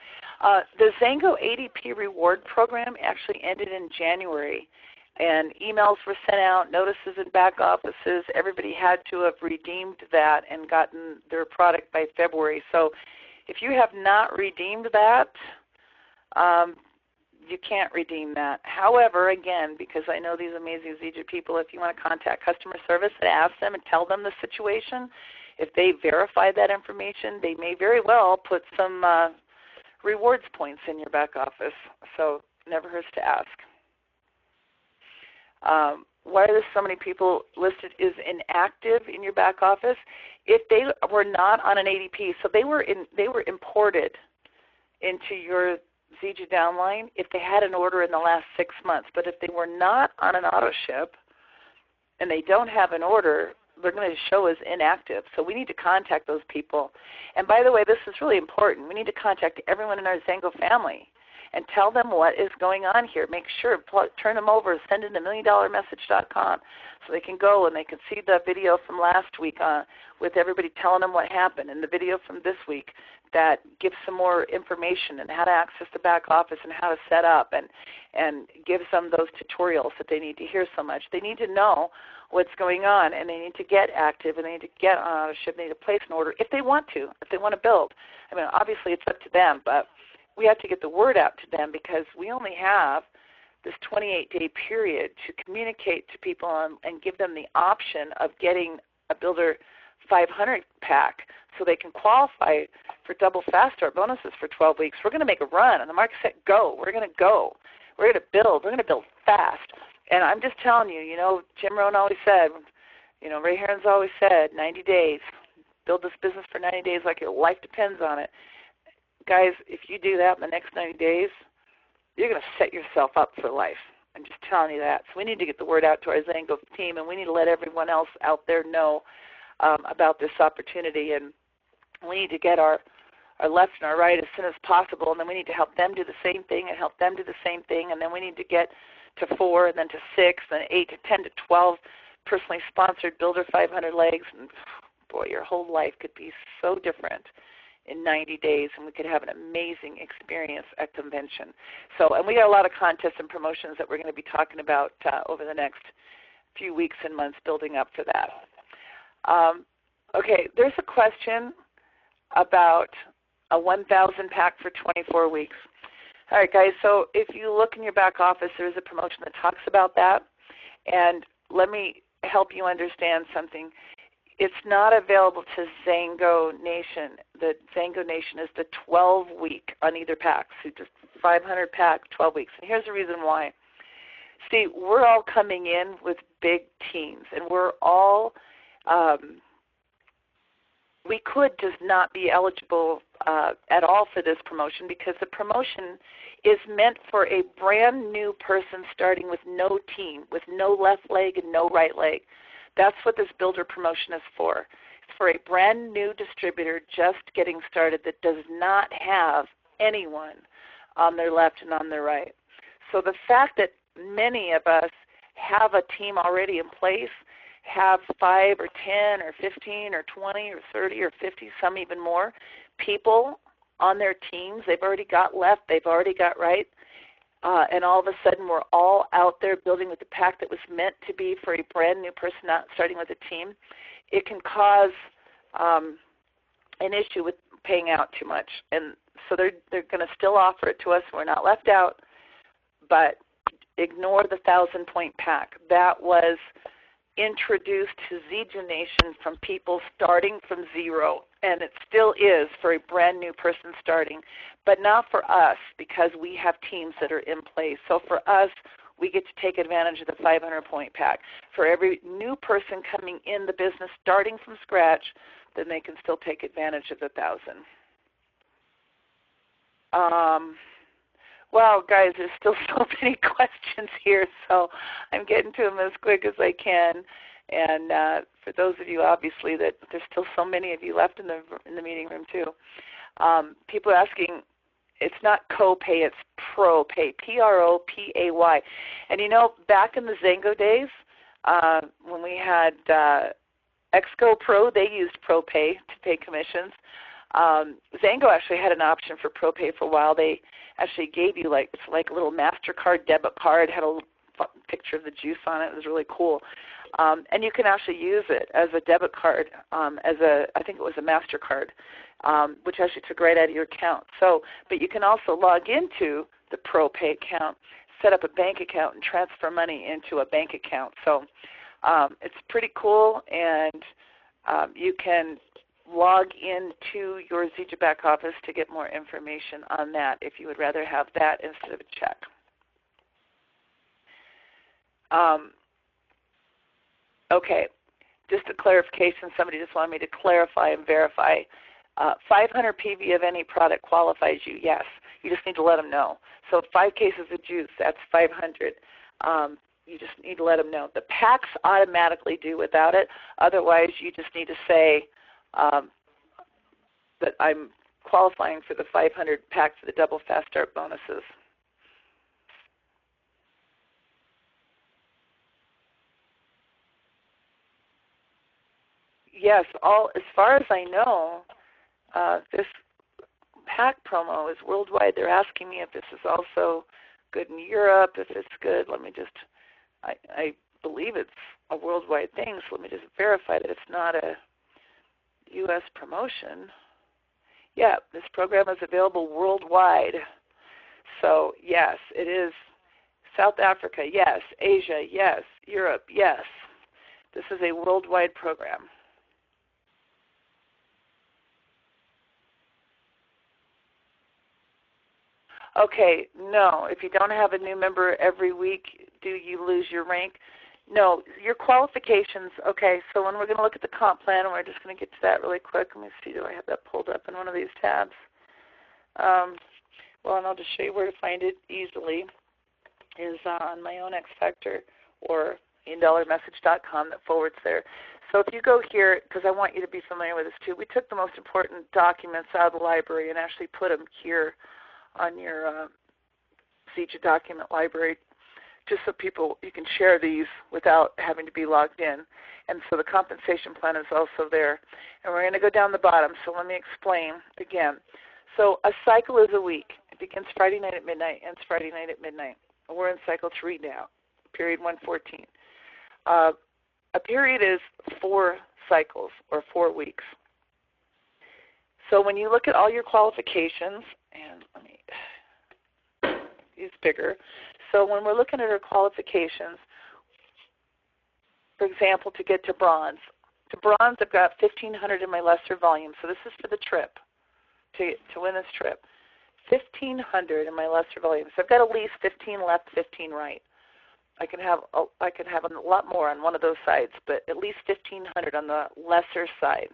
The Xango ADP reward program actually ended in January, and emails were sent out, notices in back offices. Everybody had to have redeemed that and gotten their product by February. So if you have not redeemed that, you can't redeem that. However, again, because I know these amazing Zija people, if you want to contact customer service and ask them and tell them the situation, if they verify that information, they may very well put some rewards points in your back office. So never hurts to ask. Why are there so many people listed as inactive in your back office? If they were not on an ADP, so they were imported into your Zija downline if they had an order in the last 6 months. But if they were not on an auto ship and they don't have an order, they're going to show as inactive. So we need to contact those people. And by the way, this is really important. We need to contact everyone in our Xango family and tell them what is going on here. Make sure, turn them over, send in to $1,000,000message.com so they can go and they can see the video from last week with everybody telling them what happened, and the video from this week that gives some more information and how to access the back office and how to set up, and gives them those tutorials that they need to hear so much. They need to know what's going on, and they need to get active, and they need to get on auto ship. They need to place an order if they want to build. I mean, obviously it's up to them, but we have to get the word out to them because we only have this 28-day period to communicate to people and give them the option of getting a Builder 500 pack so they can qualify for double fast start bonuses for 12 weeks. We're going to make a run on the mark, set, go. We're going to go. We're going to build. We're going to build fast. And I'm just telling you, Jim Rohn always said, Ray Heron's always said, 90 days, build this business for 90 days like your life depends on it. Guys, if you do that in the next 90 days, you're going to set yourself up for life. I'm just telling you that. So we need to get the word out to our Xango team, and we need to let everyone else out there know about this opportunity. And we need to get our left and our right as soon as possible, and then we need to help them do the same thing and help them do the same thing, and then we need to get to 4 and then to 6 and 8 to 10 to 12 personally sponsored Builder 500 legs. And boy, your whole life could be so different in 90 days, and we could have an amazing experience at convention. So, and we got a lot of contests and promotions that we're going to be talking about over the next few weeks and months building up for that. Okay, there's a question about a 1,000 pack for 24 weeks. All right, guys, so if you look in your back office, there's a promotion that talks about that. And let me help you understand something. It's not available to Xango Nation. The Xango Nation is the 12-week on either pack. So just 500 pack, 12 weeks. And here's the reason why. See, we're all coming in with big teams, and we're all we could just not be eligible at all for this promotion, because the promotion is meant for a brand new person starting with no team, with no left leg and no right leg. That's what this builder promotion is for. It's for a brand new distributor just getting started that does not have anyone on their left and on their right. So the fact that many of us have a team already in place, have 5 or 10 or 15 or 20 or 30 or 50, some even more, people on their teams, they've already got left, they've already got right, and all of a sudden we're all out there building with the pack that was meant to be for a brand new person not starting with a team. It can cause an issue with paying out too much. And so they're going to still offer it to us. We're not left out, but ignore the 1,000-point pack. That was introduced to Zija Nation from people starting from zero, and it still is for a brand new person starting, but not for us because we have teams that are in place. So for us, we get to take advantage of the 500-point pack. For every new person coming in the business starting from scratch, then they can still take advantage of the 1,000. Wow, guys, there's still so many questions here, so I'm getting to them as quick as I can. And for those of you, obviously, that there's still so many of you left in the meeting room too. People are asking, it's not co-pay, it's pro-pay, P-R-O-P-A-Y. And you know, back in the Xango days, when we had Xgo Pro, they used pro-pay to pay commissions. Xango actually had an option for pro-pay for a while. They actually gave you it's like a little MasterCard debit card, had a little picture of the juice on it. It was really cool. And you can actually use it as a debit card, I think it was a MasterCard, which actually took right out of your account. So, but you can also log into the pro-pay account, set up a bank account, and transfer money into a bank account. So it's pretty cool, and you can log into your Zija back office to get more information on that if you would rather have that instead of a check. Okay, just a clarification. Somebody just wanted me to clarify and verify. 500 PV of any product qualifies you, yes. You just need to let them know. So 5 cases of juice, that's 500. You just need to let them know. The packs automatically do without it. Otherwise, you just need to say that I'm qualifying for the 500 pack for the double fast start bonuses. Yes, as far as I know, this pack promo is worldwide. They're asking me if this is also good in Europe, if it's good. Let me just, I believe it's a worldwide thing, so let me just verify that it's not a U.S. promotion. Yeah, this program is available worldwide. So, yes, it is. South Africa, yes. Asia, yes. Europe, yes. This is a worldwide program. Okay, no. If you don't have a new member every week, do you lose your rank? No, your qualifications. Okay, so when we're going to look at the comp plan, and we're just going to get to that really quick. Let me see, do I have that pulled up in one of these tabs? Well, and I'll just show you where to find it easily. Is on my own X Factor or $1,000,000message.com that forwards there. So if you go here, because I want you to be familiar with this too, we took the most important documents out of the library and actually put them here on your Zija document library, just so you can share these without having to be logged in. And so the compensation plan is also there. And we're going to go down the bottom, so let me explain again. So a cycle is a week. It begins Friday night at midnight, ends Friday night at midnight. We're in cycle 3 now, period 114. A period is 4 cycles or 4 weeks. So when you look at all your qualifications, and let me use bigger. So when we're looking at our qualifications, for example, to get to bronze. To bronze, I've got 1,500 in my lesser volume. So this is for the trip, to win this trip. 1,500 in my lesser volume. So I've got at least 15 left, 15 right. I can have a lot more on one of those sides, but at least 1,500 on the lesser side.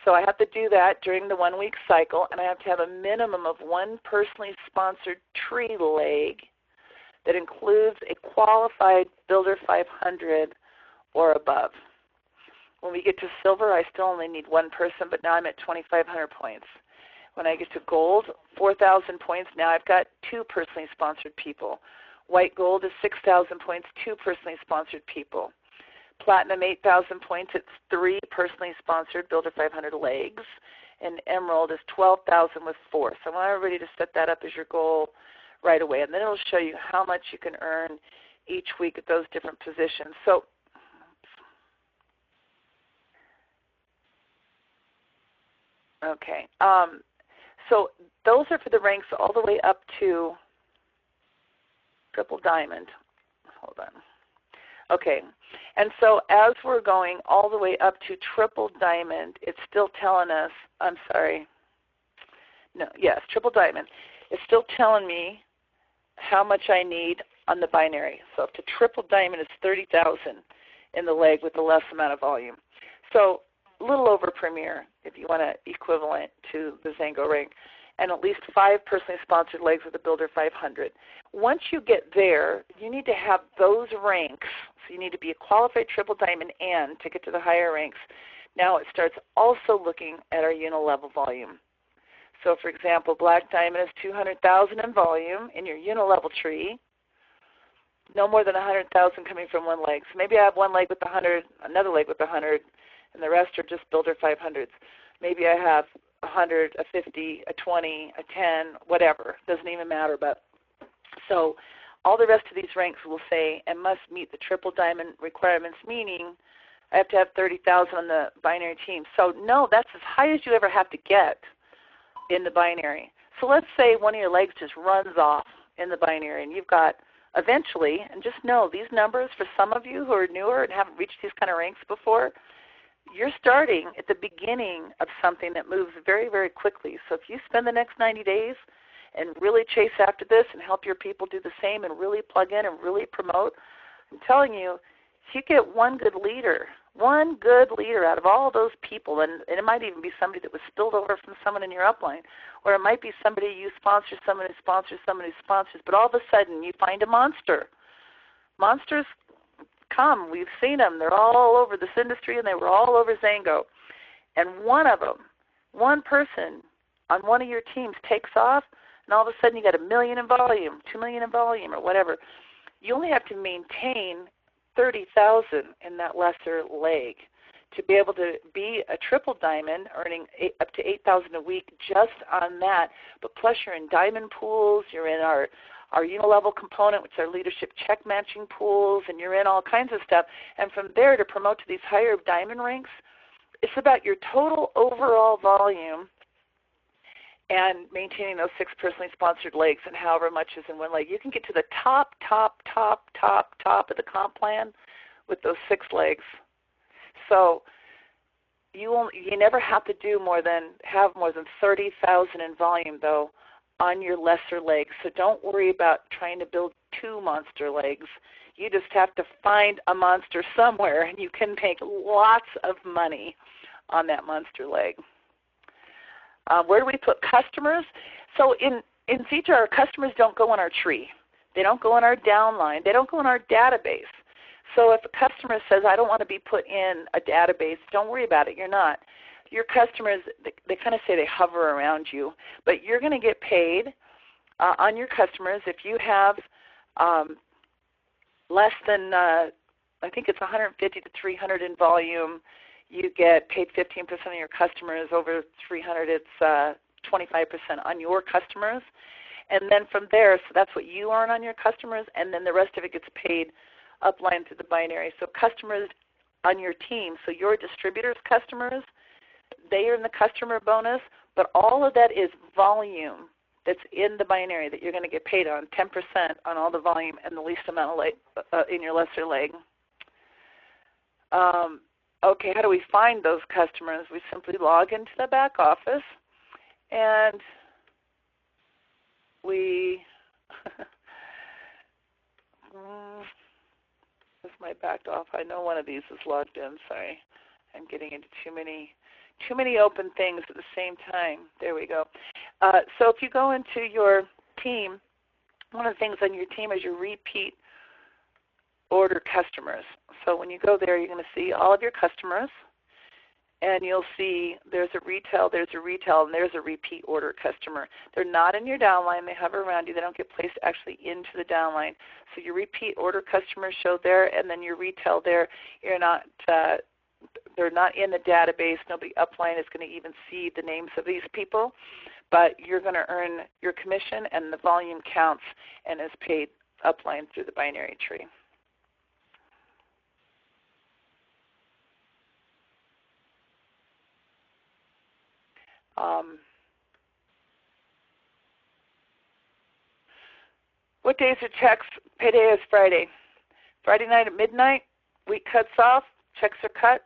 So I have to do that during the 1 week cycle, and I have to have a minimum of 1 personally sponsored tree leg that includes a qualified Builder 500 or above. When we get to silver, I still only need 1 person, but now I'm at 2,500 points. When I get to gold, 4,000 points, now I've got 2 personally sponsored people. White gold is 6,000 points, 2 personally sponsored people. Platinum, 8,000 points, it's 3 personally sponsored Builder 500 legs. And emerald is 12,000 with 4. So I want everybody to set that up as your goal right away. And then it'll show you how much you can earn each week at those different positions. So okay. So those are for the ranks all the way up to triple diamond. Hold on. Okay. And so as we're going all the way up to triple diamond, it's still telling us, I'm sorry. No, yes, triple diamond. It's still telling me how much I need on the binary. So up to triple diamond is 30,000 in the leg with the less amount of volume. So a little over premier if you want to equivalent to the Xango rank, and at least 5 personally sponsored legs with the Builder 500. Once you get there, you need to have those ranks. So you need to be a qualified triple diamond and to get to the higher ranks. Now it starts also looking at our unilevel volume. So for example, black diamond is 200,000 in volume in your unilevel tree. No more than 100,000 coming from 1 leg. So maybe I have 1 leg with 100, another leg with 100, and the rest are just Builder 500s. Maybe I have 100, a 50, a 20, a 10, whatever. Doesn't even matter. But so all the rest of these ranks will say and must meet the triple diamond requirements, meaning I have to have 30,000 on the binary team. So no, that's as high as you ever have to get in the binary. So let's say one of your legs just runs off in the binary, and you've got eventually, and just know these numbers for some of you who are newer and haven't reached these kind of ranks before, you're starting at the beginning of something that moves very, very quickly. So if you spend the next 90 days and really chase after this and help your people do the same and really plug in and really promote, I'm telling you, if you get one good leader out of all those people, and it might even be somebody that was spilled over from someone in your upline, or it might be somebody you sponsor, someone who sponsors, someone who sponsors, but all of a sudden you find a monster. Monsters come. We've seen them. They're all over this industry, and they were all over Xango. And one of them, one person on one of your teams takes off, and all of a sudden you got 1 million in volume, 2 million in volume, or whatever. You only have to maintain 30,000 in that lesser leg to be able to be a triple diamond, earning up to 8,000 a week just on that. But plus you're in diamond pools, you're in our unilevel component, which are leadership check matching pools, and you're in all kinds of stuff. And from there to promote to these higher diamond ranks, it's about your total overall volume and maintaining those 6 personally sponsored legs and however much is in 1 leg. You can get to the top of the comp plan with those 6 legs. So you never have to do have more than 30,000 in volume though on your lesser legs. So don't worry about trying to build 2 monster legs. You just have to find a monster somewhere, and you can make lots of money on that monster leg. Where do we put customers? So in Zija, our customers don't go on our tree. They don't go on our downline. They don't go in our database. So if a customer says, I don't want to be put in a database, don't worry about it. You're not. Your customers, they kind of say they hover around you, but you're going to get paid on your customers. If you have less than, I think it's 150 to 300 in volume, you get paid 15% of your customers. Over 300, it's 25% on your customers. And then from there, so that's what you earn on your customers, and then the rest of it gets paid upline through the binary. So customers on your team, so your distributors' customers, they earn the customer bonus, but all of that is volume that's in the binary that you're going to get paid on, 10% on all the volume and the least amount of leg, in your lesser leg. Okay, how do we find those customers? We simply log into the back office, and we this my backed off. I know one of these is logged in. Sorry, I'm getting into too many open things at the same time. There we go. So if you go into your team, one of the things on your team is your repeat order customers. So when you go there, you're going to see all of your customers, and you'll see there's a retail, and there's a repeat order customer. They're not in your downline. They hover around you. They don't get placed actually into the downline. So your repeat order customers show there, and then your retail there. You're not. They're not in the database. Nobody upline is going to even see the names of these people, but you're going to earn your commission, and the volume counts and is paid upline through the binary tree. What days are checks? Payday is Friday. Friday night at midnight, week cuts off, checks are cut.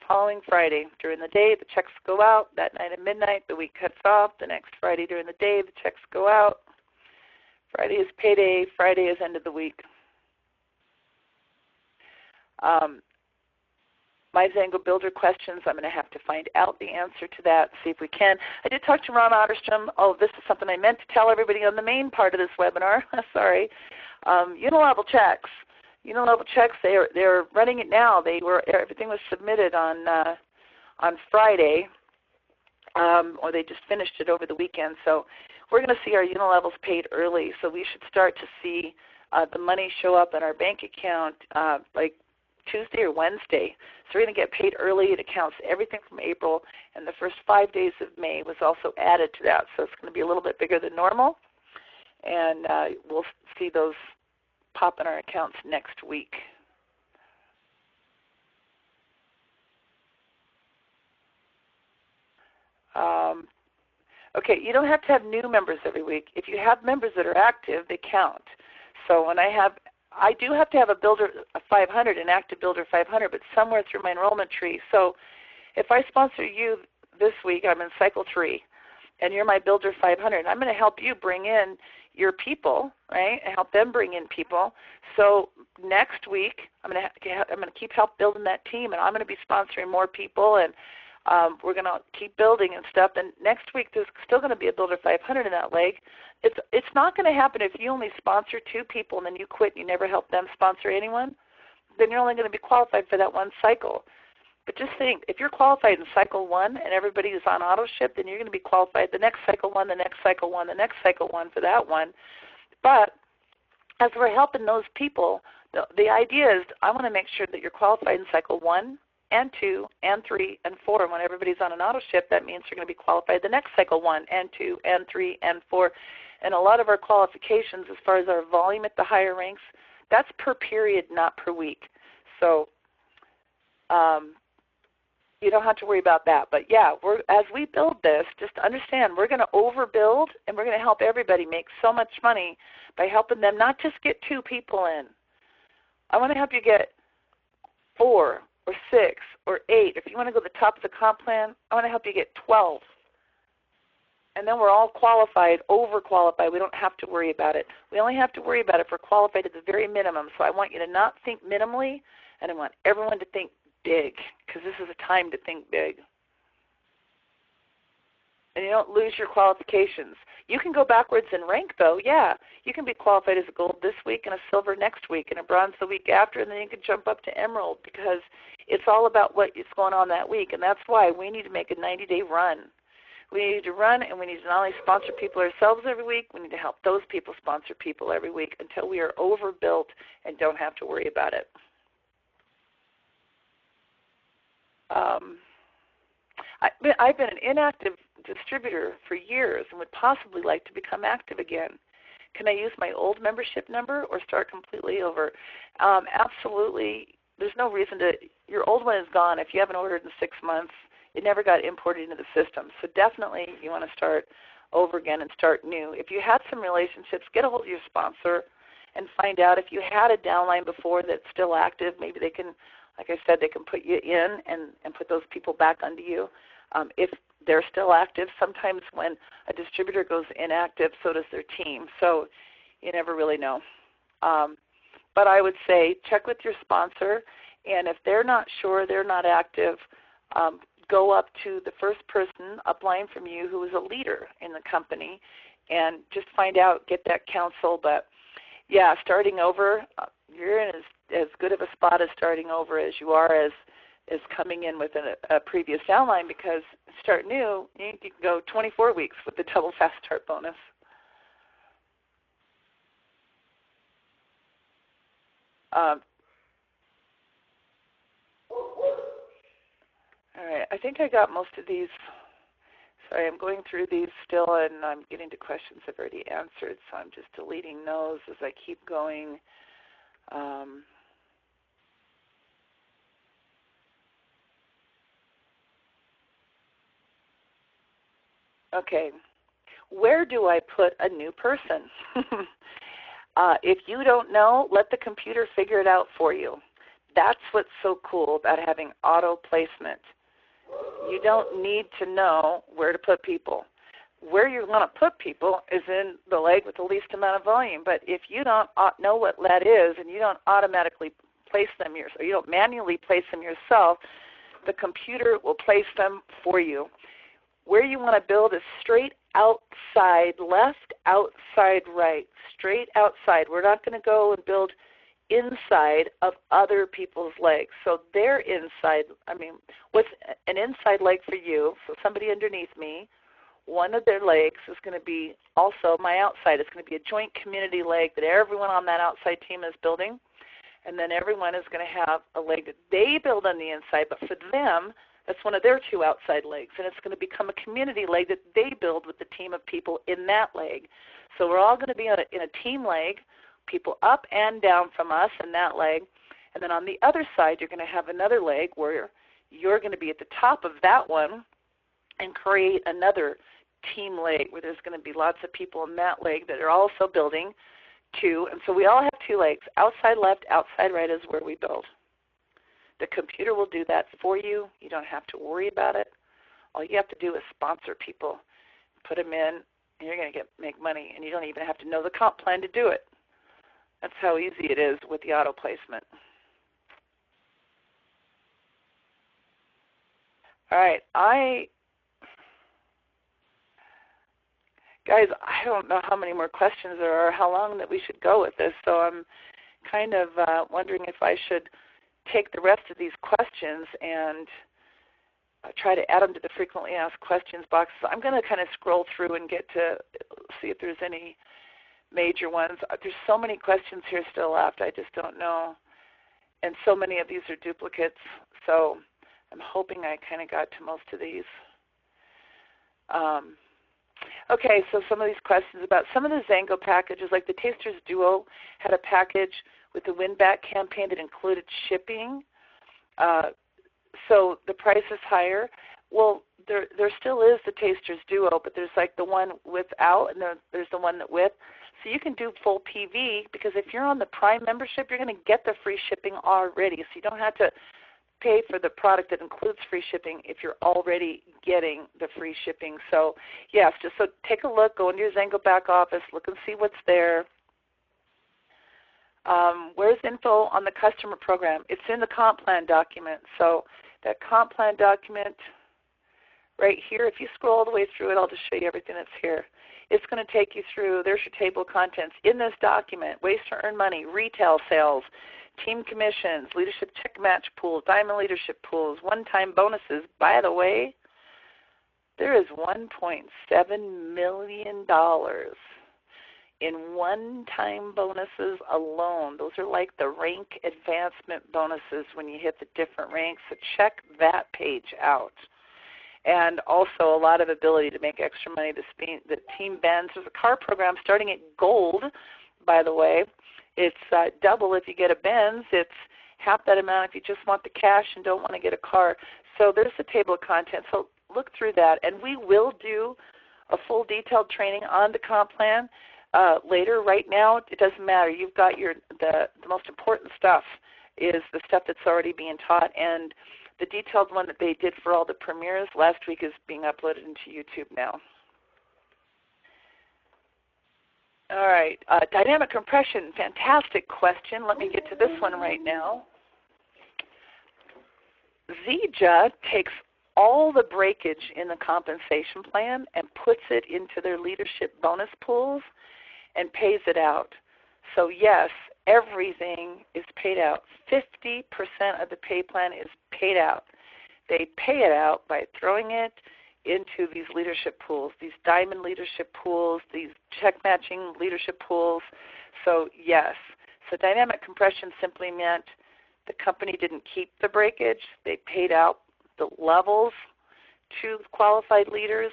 Following Friday. During the day, the checks go out. That night at midnight, the week cuts off. The next Friday during the day, the checks go out. Friday is payday. Friday is end of the week. My Xango Builder questions, I'm going to have to find out the answer to that, see if we can. I did talk to Ron Otterstrom. Oh, this is something I meant to tell everybody on the main part of this webinar. Sorry. Unilevel checks. Unilevel checks, they're running it now. Everything was submitted on Friday, or they just finished it over the weekend. So we're going to see our Unilevels paid early. So we should start to see the money show up in our bank account like Tuesday or Wednesday. So we're going to get paid early. It accounts everything from April, and the first 5 days of May was also added to that. So it's going to be a little bit bigger than normal, and we'll see those pop in our accounts next week. Okay, you don't have to have new members every week. If you have members that are active, they count. So when I do have to have a Builder 500, an active Builder 500, but somewhere through my enrollment tree. So if I sponsor you this week, I'm in cycle 3, and you're my Builder 500, I'm going to help you bring in your people, right, and help them bring in people. So next week, I'm going to keep help building that team, and I'm going to be sponsoring more people, and we're going to keep building and stuff. And next week, there's still going to be a Builder 500 in that leg. It's not going to happen if you only sponsor 2 people and then you quit and you never help them sponsor anyone. Then you're only going to be qualified for that one cycle. But just think, if you're qualified in cycle 1 and everybody is on auto ship, then you're going to be qualified the next cycle 1, the next cycle 1, the next cycle 1 for that one. But as we're helping those people, the idea is I want to make sure that you're qualified in cycle 1 and 2 and 3 and 4. And when everybody's on an auto ship, that means you're going to be qualified the next cycle 1 and 2 and 3 and 4. And a lot of our qualifications, as far as our volume at the higher ranks, that's per period, not per week. So you don't have to worry about that. But yeah, as we build this, just understand we're going to overbuild, and we're going to help everybody make so much money by helping them not just get 2 people in. I want to help you get 4 or 6 or 8. If you want to go to the top of the comp plan, I want to help you get 12. And then we're all qualified, overqualified. We don't have to worry about it. We only have to worry about it if we're qualified at the very minimum. So I want you to not think minimally, and I want everyone to think big, because this is a time to think big. And you don't lose your qualifications. You can go backwards in rank, though. Yeah, you can be qualified as a gold this week and a silver next week and a bronze the week after, and then you can jump up to emerald, because it's all about what is going on that week. And that's why we need to make a 90-day run. We need to run, and we need to not only sponsor people ourselves every week, we need to help those people sponsor people every week until we are overbuilt and don't have to worry about it. I've been an inactive distributor for years and would possibly like to become active again. Can I use my old membership number or start completely over? Absolutely. There's no reason to. Your old one is gone. If you haven't ordered in 6 months, it never got imported into the system. So definitely you want to start over again and start new. If you had some relationships, get a hold of your sponsor and find out if you had a downline before that's still active. Maybe they can, like I said, they can put you in and put those people back under you. If they're still active, sometimes when a distributor goes inactive, so does their team. So you never really know. But I would say check with your sponsor, and if they're not sure, they're not active, go up to the first person upline from you who is a leader in the company and just find out, get that counsel. But, yeah, starting over, you're in as good of a spot as starting over as you are as coming in with a previous downline, because start new, you can go 24 weeks with the double fast start bonus. All right, I think I got most of these. Sorry, I'm going through these still, and I'm getting to questions I've already answered, so I'm just deleting those as I keep going. Okay, where do I put a new person? If you don't know, let the computer figure it out for you. That's what's so cool about having auto placement. You don't need to know where to put people. Where you want to put people is in the leg with the least amount of volume. But if you don't know what that is and you don't automatically place them yourself, or you don't manually place them yourself, the computer will place them for you. Where you want to build is straight outside left, outside right, straight outside. We're not going to go and build inside of other people's legs. So their inside, what's an inside leg for you? So somebody underneath me, one of their legs is going to be also my outside. It's going to be a joint community leg that everyone on that outside team is building. And then everyone is going to have a leg that they build on the inside, but for them, that's one of their two outside legs. And it's going to become a community leg that they build with the team of people in that leg. So we're all going to be in a team leg, people up and down from us in that leg. And then on the other side, you're going to have another leg where you're going to be at the top of that one and create another team leg where there's going to be lots of people in that leg that are also building two. And so we all have two legs. Outside left, outside right is where we build. The computer will do that for you. You don't have to worry about it. All you have to do is sponsor people, put them in, and you're going to make money. And you don't even have to know the comp plan to do it. That's how easy it is with the auto placement. All right, guys, I don't know how many more questions there are, how long that we should go with this, so I'm kind of wondering if I should take the rest of these questions and try to add them to the frequently asked questions box. So I'm going to kind of scroll through and get to see if there's any major ones. There's so many questions here still left, I just don't know. And so many of these are duplicates, so I'm hoping I kind of got to most of these. Okay, so some of these questions about some of the Xango packages, like the Tasters Duo had a package with the win-back campaign that included shipping. So the price is higher. Well, there still is the Tasters Duo, but there's like the one without, and there's the one that with. So you can do full PV, because if you're on the Prime membership, you're going to get the free shipping already. So you don't have to pay for the product that includes free shipping if you're already getting the free shipping. So, yes, just so take a look, go into your Xango back office, look and see what's there. Where's info on the customer program? It's in the comp plan document. So that comp plan document right here, if you scroll all the way through it, I'll just show you everything that's here. It's going to take you through, there's your table of contents. In this document, ways to earn money, retail sales, team commissions, leadership check match pools, diamond leadership pools, one-time bonuses. By the way, there is $1.7 million in one-time bonuses alone. Those are like the rank advancement bonuses when you hit the different ranks. So check that page out. And also a lot of ability to make extra money. The team bends. There's a car program starting at gold, by the way. It's double if you get a Benz. It's half that amount if you just want the cash and don't want to get a car. So there's the table of contents. So look through that. And we will do a full detailed training on the comp plan later. Right now, it doesn't matter. You've got the most important stuff is the stuff that's already being taught. And the detailed one that they did for all the premieres last week is being uploaded into YouTube now. All right, dynamic compression, fantastic question. Let me get to this one right now. Zija takes all the breakage in the compensation plan and puts it into their leadership bonus pools and pays it out. So yes, everything is paid out. 50% of the pay plan is paid out. They pay it out by throwing it into these leadership pools, these diamond leadership pools, these check matching leadership pools. So yes, so dynamic compression simply meant the company didn't keep the breakage. They paid out the levels to qualified leaders.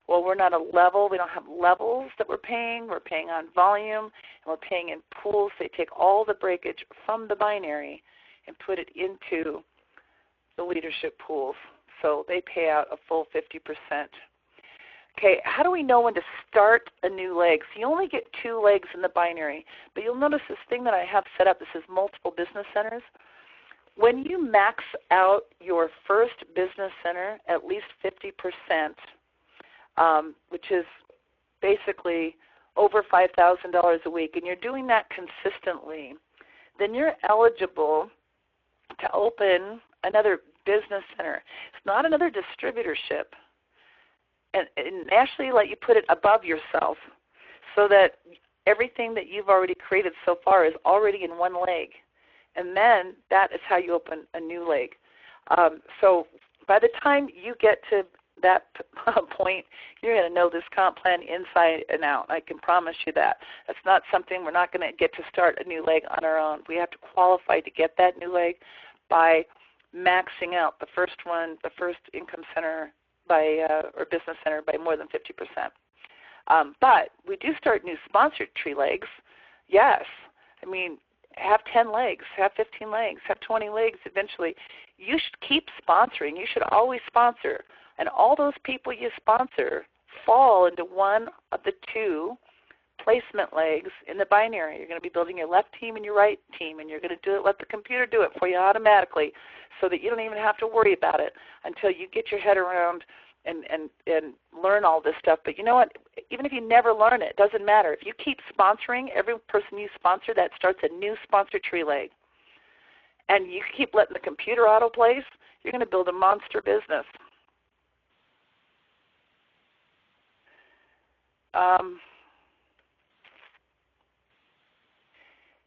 Well, we're not a level. We don't have levels that we're paying. We're paying on volume, and we're paying in pools. They take all the breakage from the binary and put it into the leadership pools. So they pay out a full 50%. Okay, how do we know when to start a new leg? So you only get 2 legs in the binary, but you'll notice this thing that I have set up. This is multiple business centers. When you max out your first business center at least 50%, which is basically over $5,000 a week, and you're doing that consistently, then you're eligible to open another business center. It's not another distributorship. And actually let you put it above yourself so that everything that you've already created so far is already in one leg. And then that is how you open a new leg. So by the time you get to that point, you're going to know this comp plan inside and out. I can promise you that. That's not something we're not going to get to start a new leg on our own. We have to qualify to get that new leg by maxing out the first one, the first income center by or business center by more than 50%. But we do start new sponsored tree legs. Yes. I mean, have 10 legs, have 15 legs, have 20 legs eventually. You should keep sponsoring. You should always sponsor. And all those people you sponsor fall into one of the 2 placement legs in the binary. You're going to be building your left team and your right team, and you're going to let the computer do it for you automatically so that you don't even have to worry about it until you get your head around and learn all this stuff. But you know what? Even if you never learn it, it doesn't matter. If you keep sponsoring, every person you sponsor, that starts a new sponsor tree leg. And you keep letting the computer auto-place, you're going to build a monster business.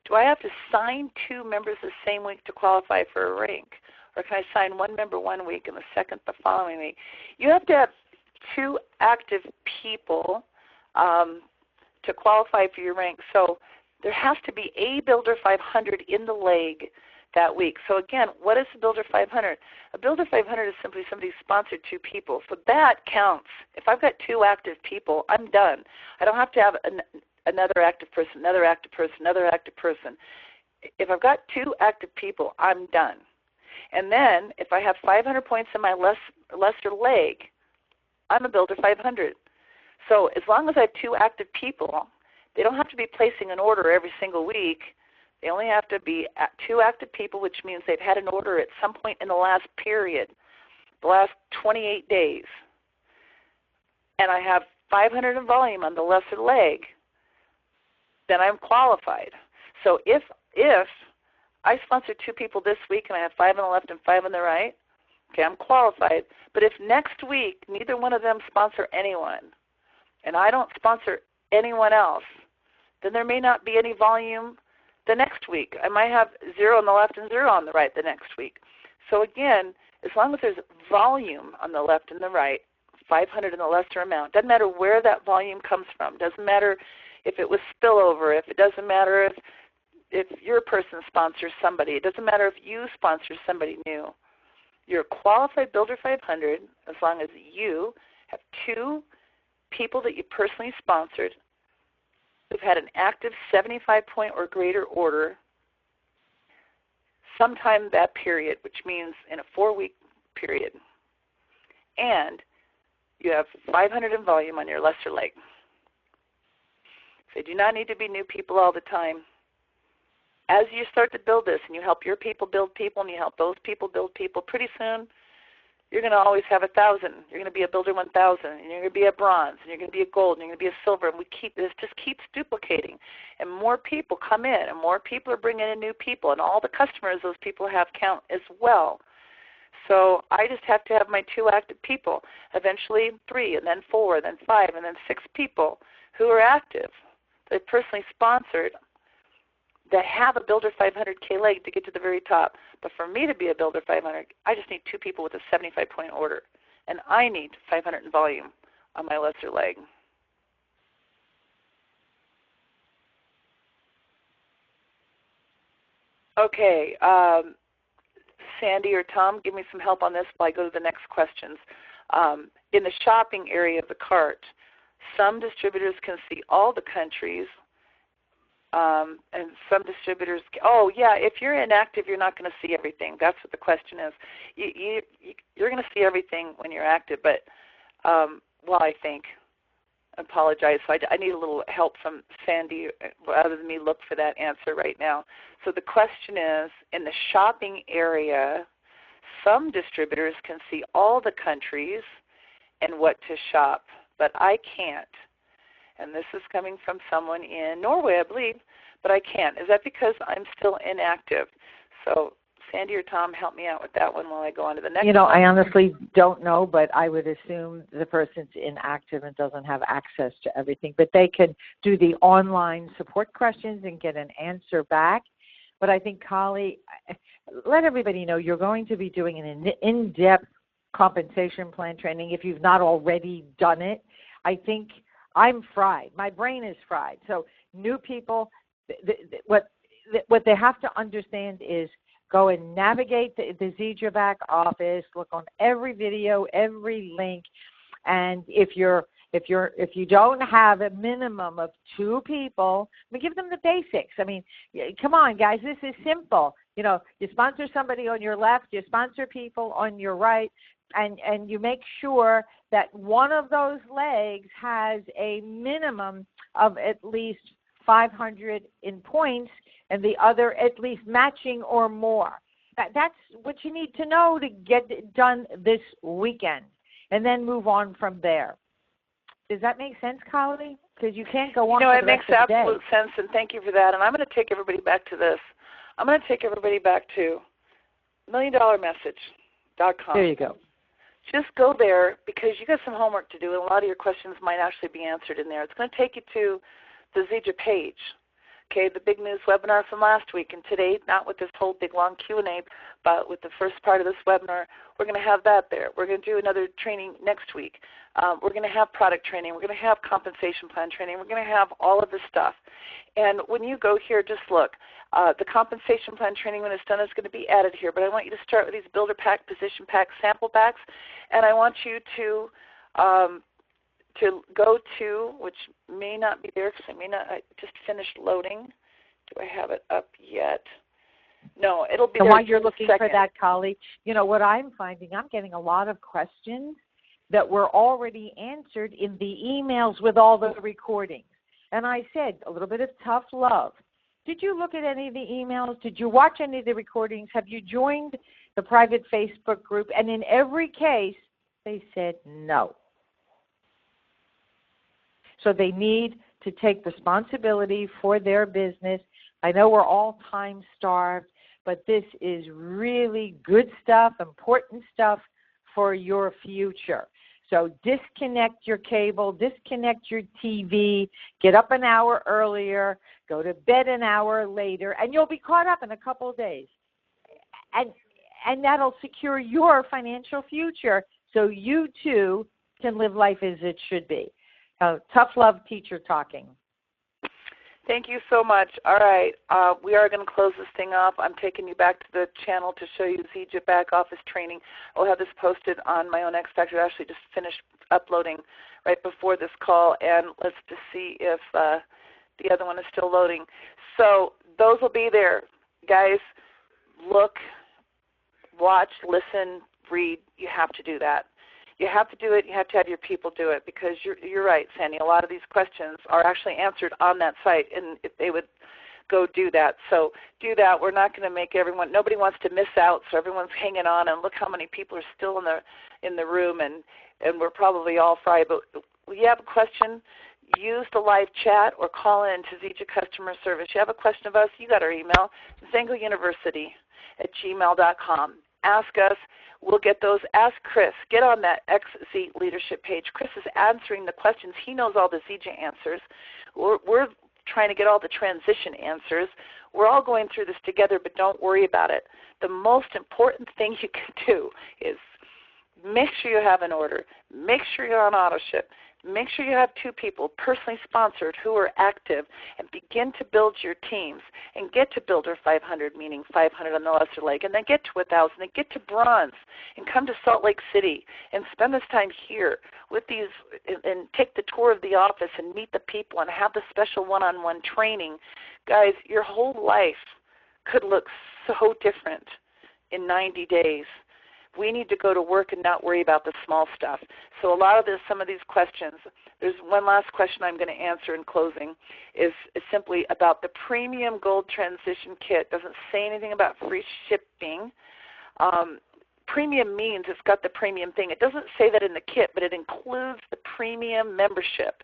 Do I have to sign 2 members the same week to qualify for a rank? Or can I sign 1 member one week and the second the following week? You have to have 2 active people to qualify for your rank. So there has to be a Builder 500 in the leg that week. So again, what is a Builder 500? A Builder 500 is simply somebody who sponsored 2 people. So that counts. If I've got 2 active people, I'm done. I don't have to have another active person, another active person, another active person. If I've got 2 active people, I'm done. And then if I have 500 points in my lesser leg, I'm a Builder 500. So as long as I have 2 active people, they don't have to be placing an order every single week. They only have to be 2 active people, which means they've had an order at some point in the last period, the last 28 days. And I have 500 in volume on the lesser leg, then I'm qualified. So if I sponsor 2 people this week and I have 5 on the left and 5 on the right, okay, I'm qualified. But if next week neither one of them sponsor anyone and I don't sponsor anyone else, then there may not be any volume the next week. I might have 0 on the left and 0 on the right the next week. So again, as long as there's volume on the left and the right, 500 in the lesser amount, doesn't matter where that volume comes from, doesn't matter if it was spillover, if it doesn't matter if your person sponsors somebody, it doesn't matter if you sponsor somebody new. You're a qualified Builder 500 as long as you have 2 people that you personally sponsored who've had an active 75-point or greater order sometime that period, which means in a 4-week period. And you have 500 in volume on your lesser leg. So you do not need to be new people all the time. As you start to build this and you help your people build people and you help those people build people, pretty soon you're going to always have 1,000. You're going to be a Builder 1,000, and you're going to be a bronze, and you're going to be a gold, and you're going to be a silver. And this just keeps duplicating. And more people come in, and more people are bringing in new people, and all the customers those people have count as well. So I just have to have my 2 active people, eventually 3, and then 4, and then 5, and then 6 people who are active, that I personally sponsored, that have a Builder 500K leg to get to the very top. But for me to be a Builder 500, I just need 2 people with a 75-point order. And I need 500 in volume on my lesser leg. Okay, Sandy or Tom, give me some help on this while I go to the next questions. In the shopping area of the cart, some distributors can see all the countries, and some distributors, if you're inactive, you're not going to see everything. That's what the question is. You're going to see everything when you're active, but, I think, I apologize. So I need a little help from Sandy rather than me look for that answer right now. So the question is, in the shopping area, some distributors can see all the countries and what to shop, but I can't. And this is coming from someone in Norway, I believe, but I can't. Is that because I'm still inactive? So Sandy or Tom, help me out with that one while I go on to the next one. I honestly don't know, but I would assume the person's inactive and doesn't have access to everything. But they can do the online support questions and get an answer back. But I think, Kali, let everybody know you're going to be doing an in-depth compensation plan training if you've not already done it. I think I'm fried. My brain is fried. So new people, what they have to understand is go and navigate the Zija back office, look on every video, every link, and if you don't have a minimum of 2 people, give them the basics. I mean, come on, guys, this is simple. You sponsor somebody on your left, you sponsor people on your right, and you make sure that one of those legs has a minimum of at least 500 in points and the other at least matching or more. That's what you need to know to get it done this weekend, and then move on from there. Does that make sense, Kali? Because you can't go on for the rest of the day. It makes absolute sense, and thank you for that. And I'm going to take everybody back to this. I'm going to take everybody back to $1,000,000message.com. There you go. Just go there because you got some homework to do, and a lot of your questions might actually be answered in there. It's going to take you to the Zija page, okay, the big news webinar from last week. And today, not with this whole big long Q&A, but with the first part of this webinar, we're going to have that there. We're going to do another training next week. We're going to have product training. We're going to have compensation plan training. We're going to have all of this stuff. And when you go here, just look. The compensation plan training, when it's done, is going to be added here. But I want you to start with these builder pack, position pack, sample packs. And I want you to go to, which may not be there because I just finished loading. Do I have it up yet? No, it'll be there. And while you're looking for that, Kali, what I'm finding, I'm getting a lot of questions that were already answered in the emails with all the recordings. And I said a little bit of tough love. did you look at any of the emails? Did you watch any of the recordings? Have you joined the private Facebook group? And in every case, they said no. So they need to take responsibility for their business. I know we're all time-starved, but this is really good stuff, important stuff for your future. So disconnect your cable, disconnect your TV, get up an hour earlier, go to bed an hour later, and you'll be caught up in a couple of days. And that'll secure your financial future so you too can live life as it should be. Tough love teacher talking. Thank you so much. All right, we are going to close this thing off. I'm taking you back to the channel to show you Zija back office training. I'll have this posted on my own X Factor. I actually just finished uploading right before this call, and let's just see if the other one is still loading. So those will be there. Guys, look, watch, listen, read. You have to do that. You have to do it. You have to have your people do it, because you're right, Sandy. A lot of these questions are actually answered on that site, and if they would go do that. So do that. We're not going to make everyone. Nobody wants to miss out, so everyone's hanging on. And look how many people are still in the room, and we're probably all fried. But if you have a question, use the live chat or call in to Zija Customer Service. You have a question of us, you got our email, zangouniversity@gmail.com. Ask us. We'll get those. Ask Chris. Get on that XZ leadership page. Chris is answering the questions. He knows all the Zija answers. We're trying to get all the transition answers. We're all going through this together, but don't worry about it. The most important thing you can do is make sure you have an order. Make sure you're on auto ship. Make sure you have 2 people personally sponsored who are active, and begin to build your teams and get to Builder 500, meaning 500 on the lesser leg, and then get to 1,000 and get to bronze and come to Salt Lake City and spend this time here with these and take the tour of the office and meet the people and have the special one-on-one training. Guys, your whole life could look so different in 90 days. We need to go to work and not worry about the small stuff. So a lot of this, some of these questions, there's one last question I'm going to answer in closing, is simply about the Premium Gold Transition Kit. Doesn't say anything about free shipping. Premium means it's got the premium thing. It doesn't say that in the kit, but it includes the premium membership.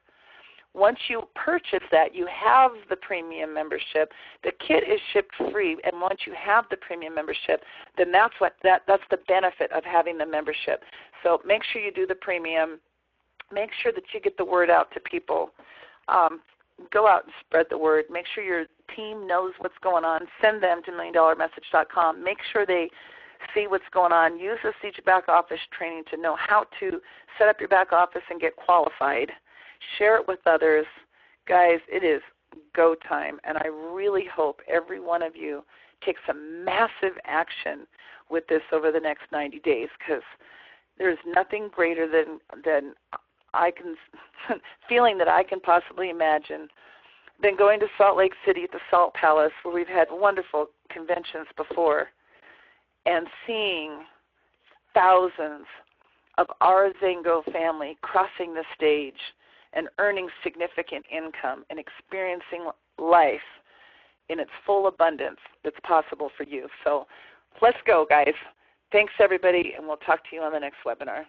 Once you purchase that, you have the premium membership. The kit is shipped free, and once you have the premium membership, then that's the benefit of having the membership. So make sure you do the premium. Make sure that you get the word out to people. Go out and spread the word. Make sure your team knows what's going on. Send them to milliondollarmessage.com. Make sure they see what's going on. Use the Zija back office training to know how to set up your back office and get qualified. Share it with others. Guys, it is go time, and I really hope every one of you takes some massive action with this over the next 90 days, because there's nothing greater than I can feeling that I can possibly imagine than going to Salt Lake City at the Salt Palace, where we've had wonderful conventions before, and seeing thousands of our Xango family crossing the stage and earning significant income and experiencing life in its full abundance that's possible for you. So let's go, guys. Thanks, everybody, and we'll talk to you on the next webinar.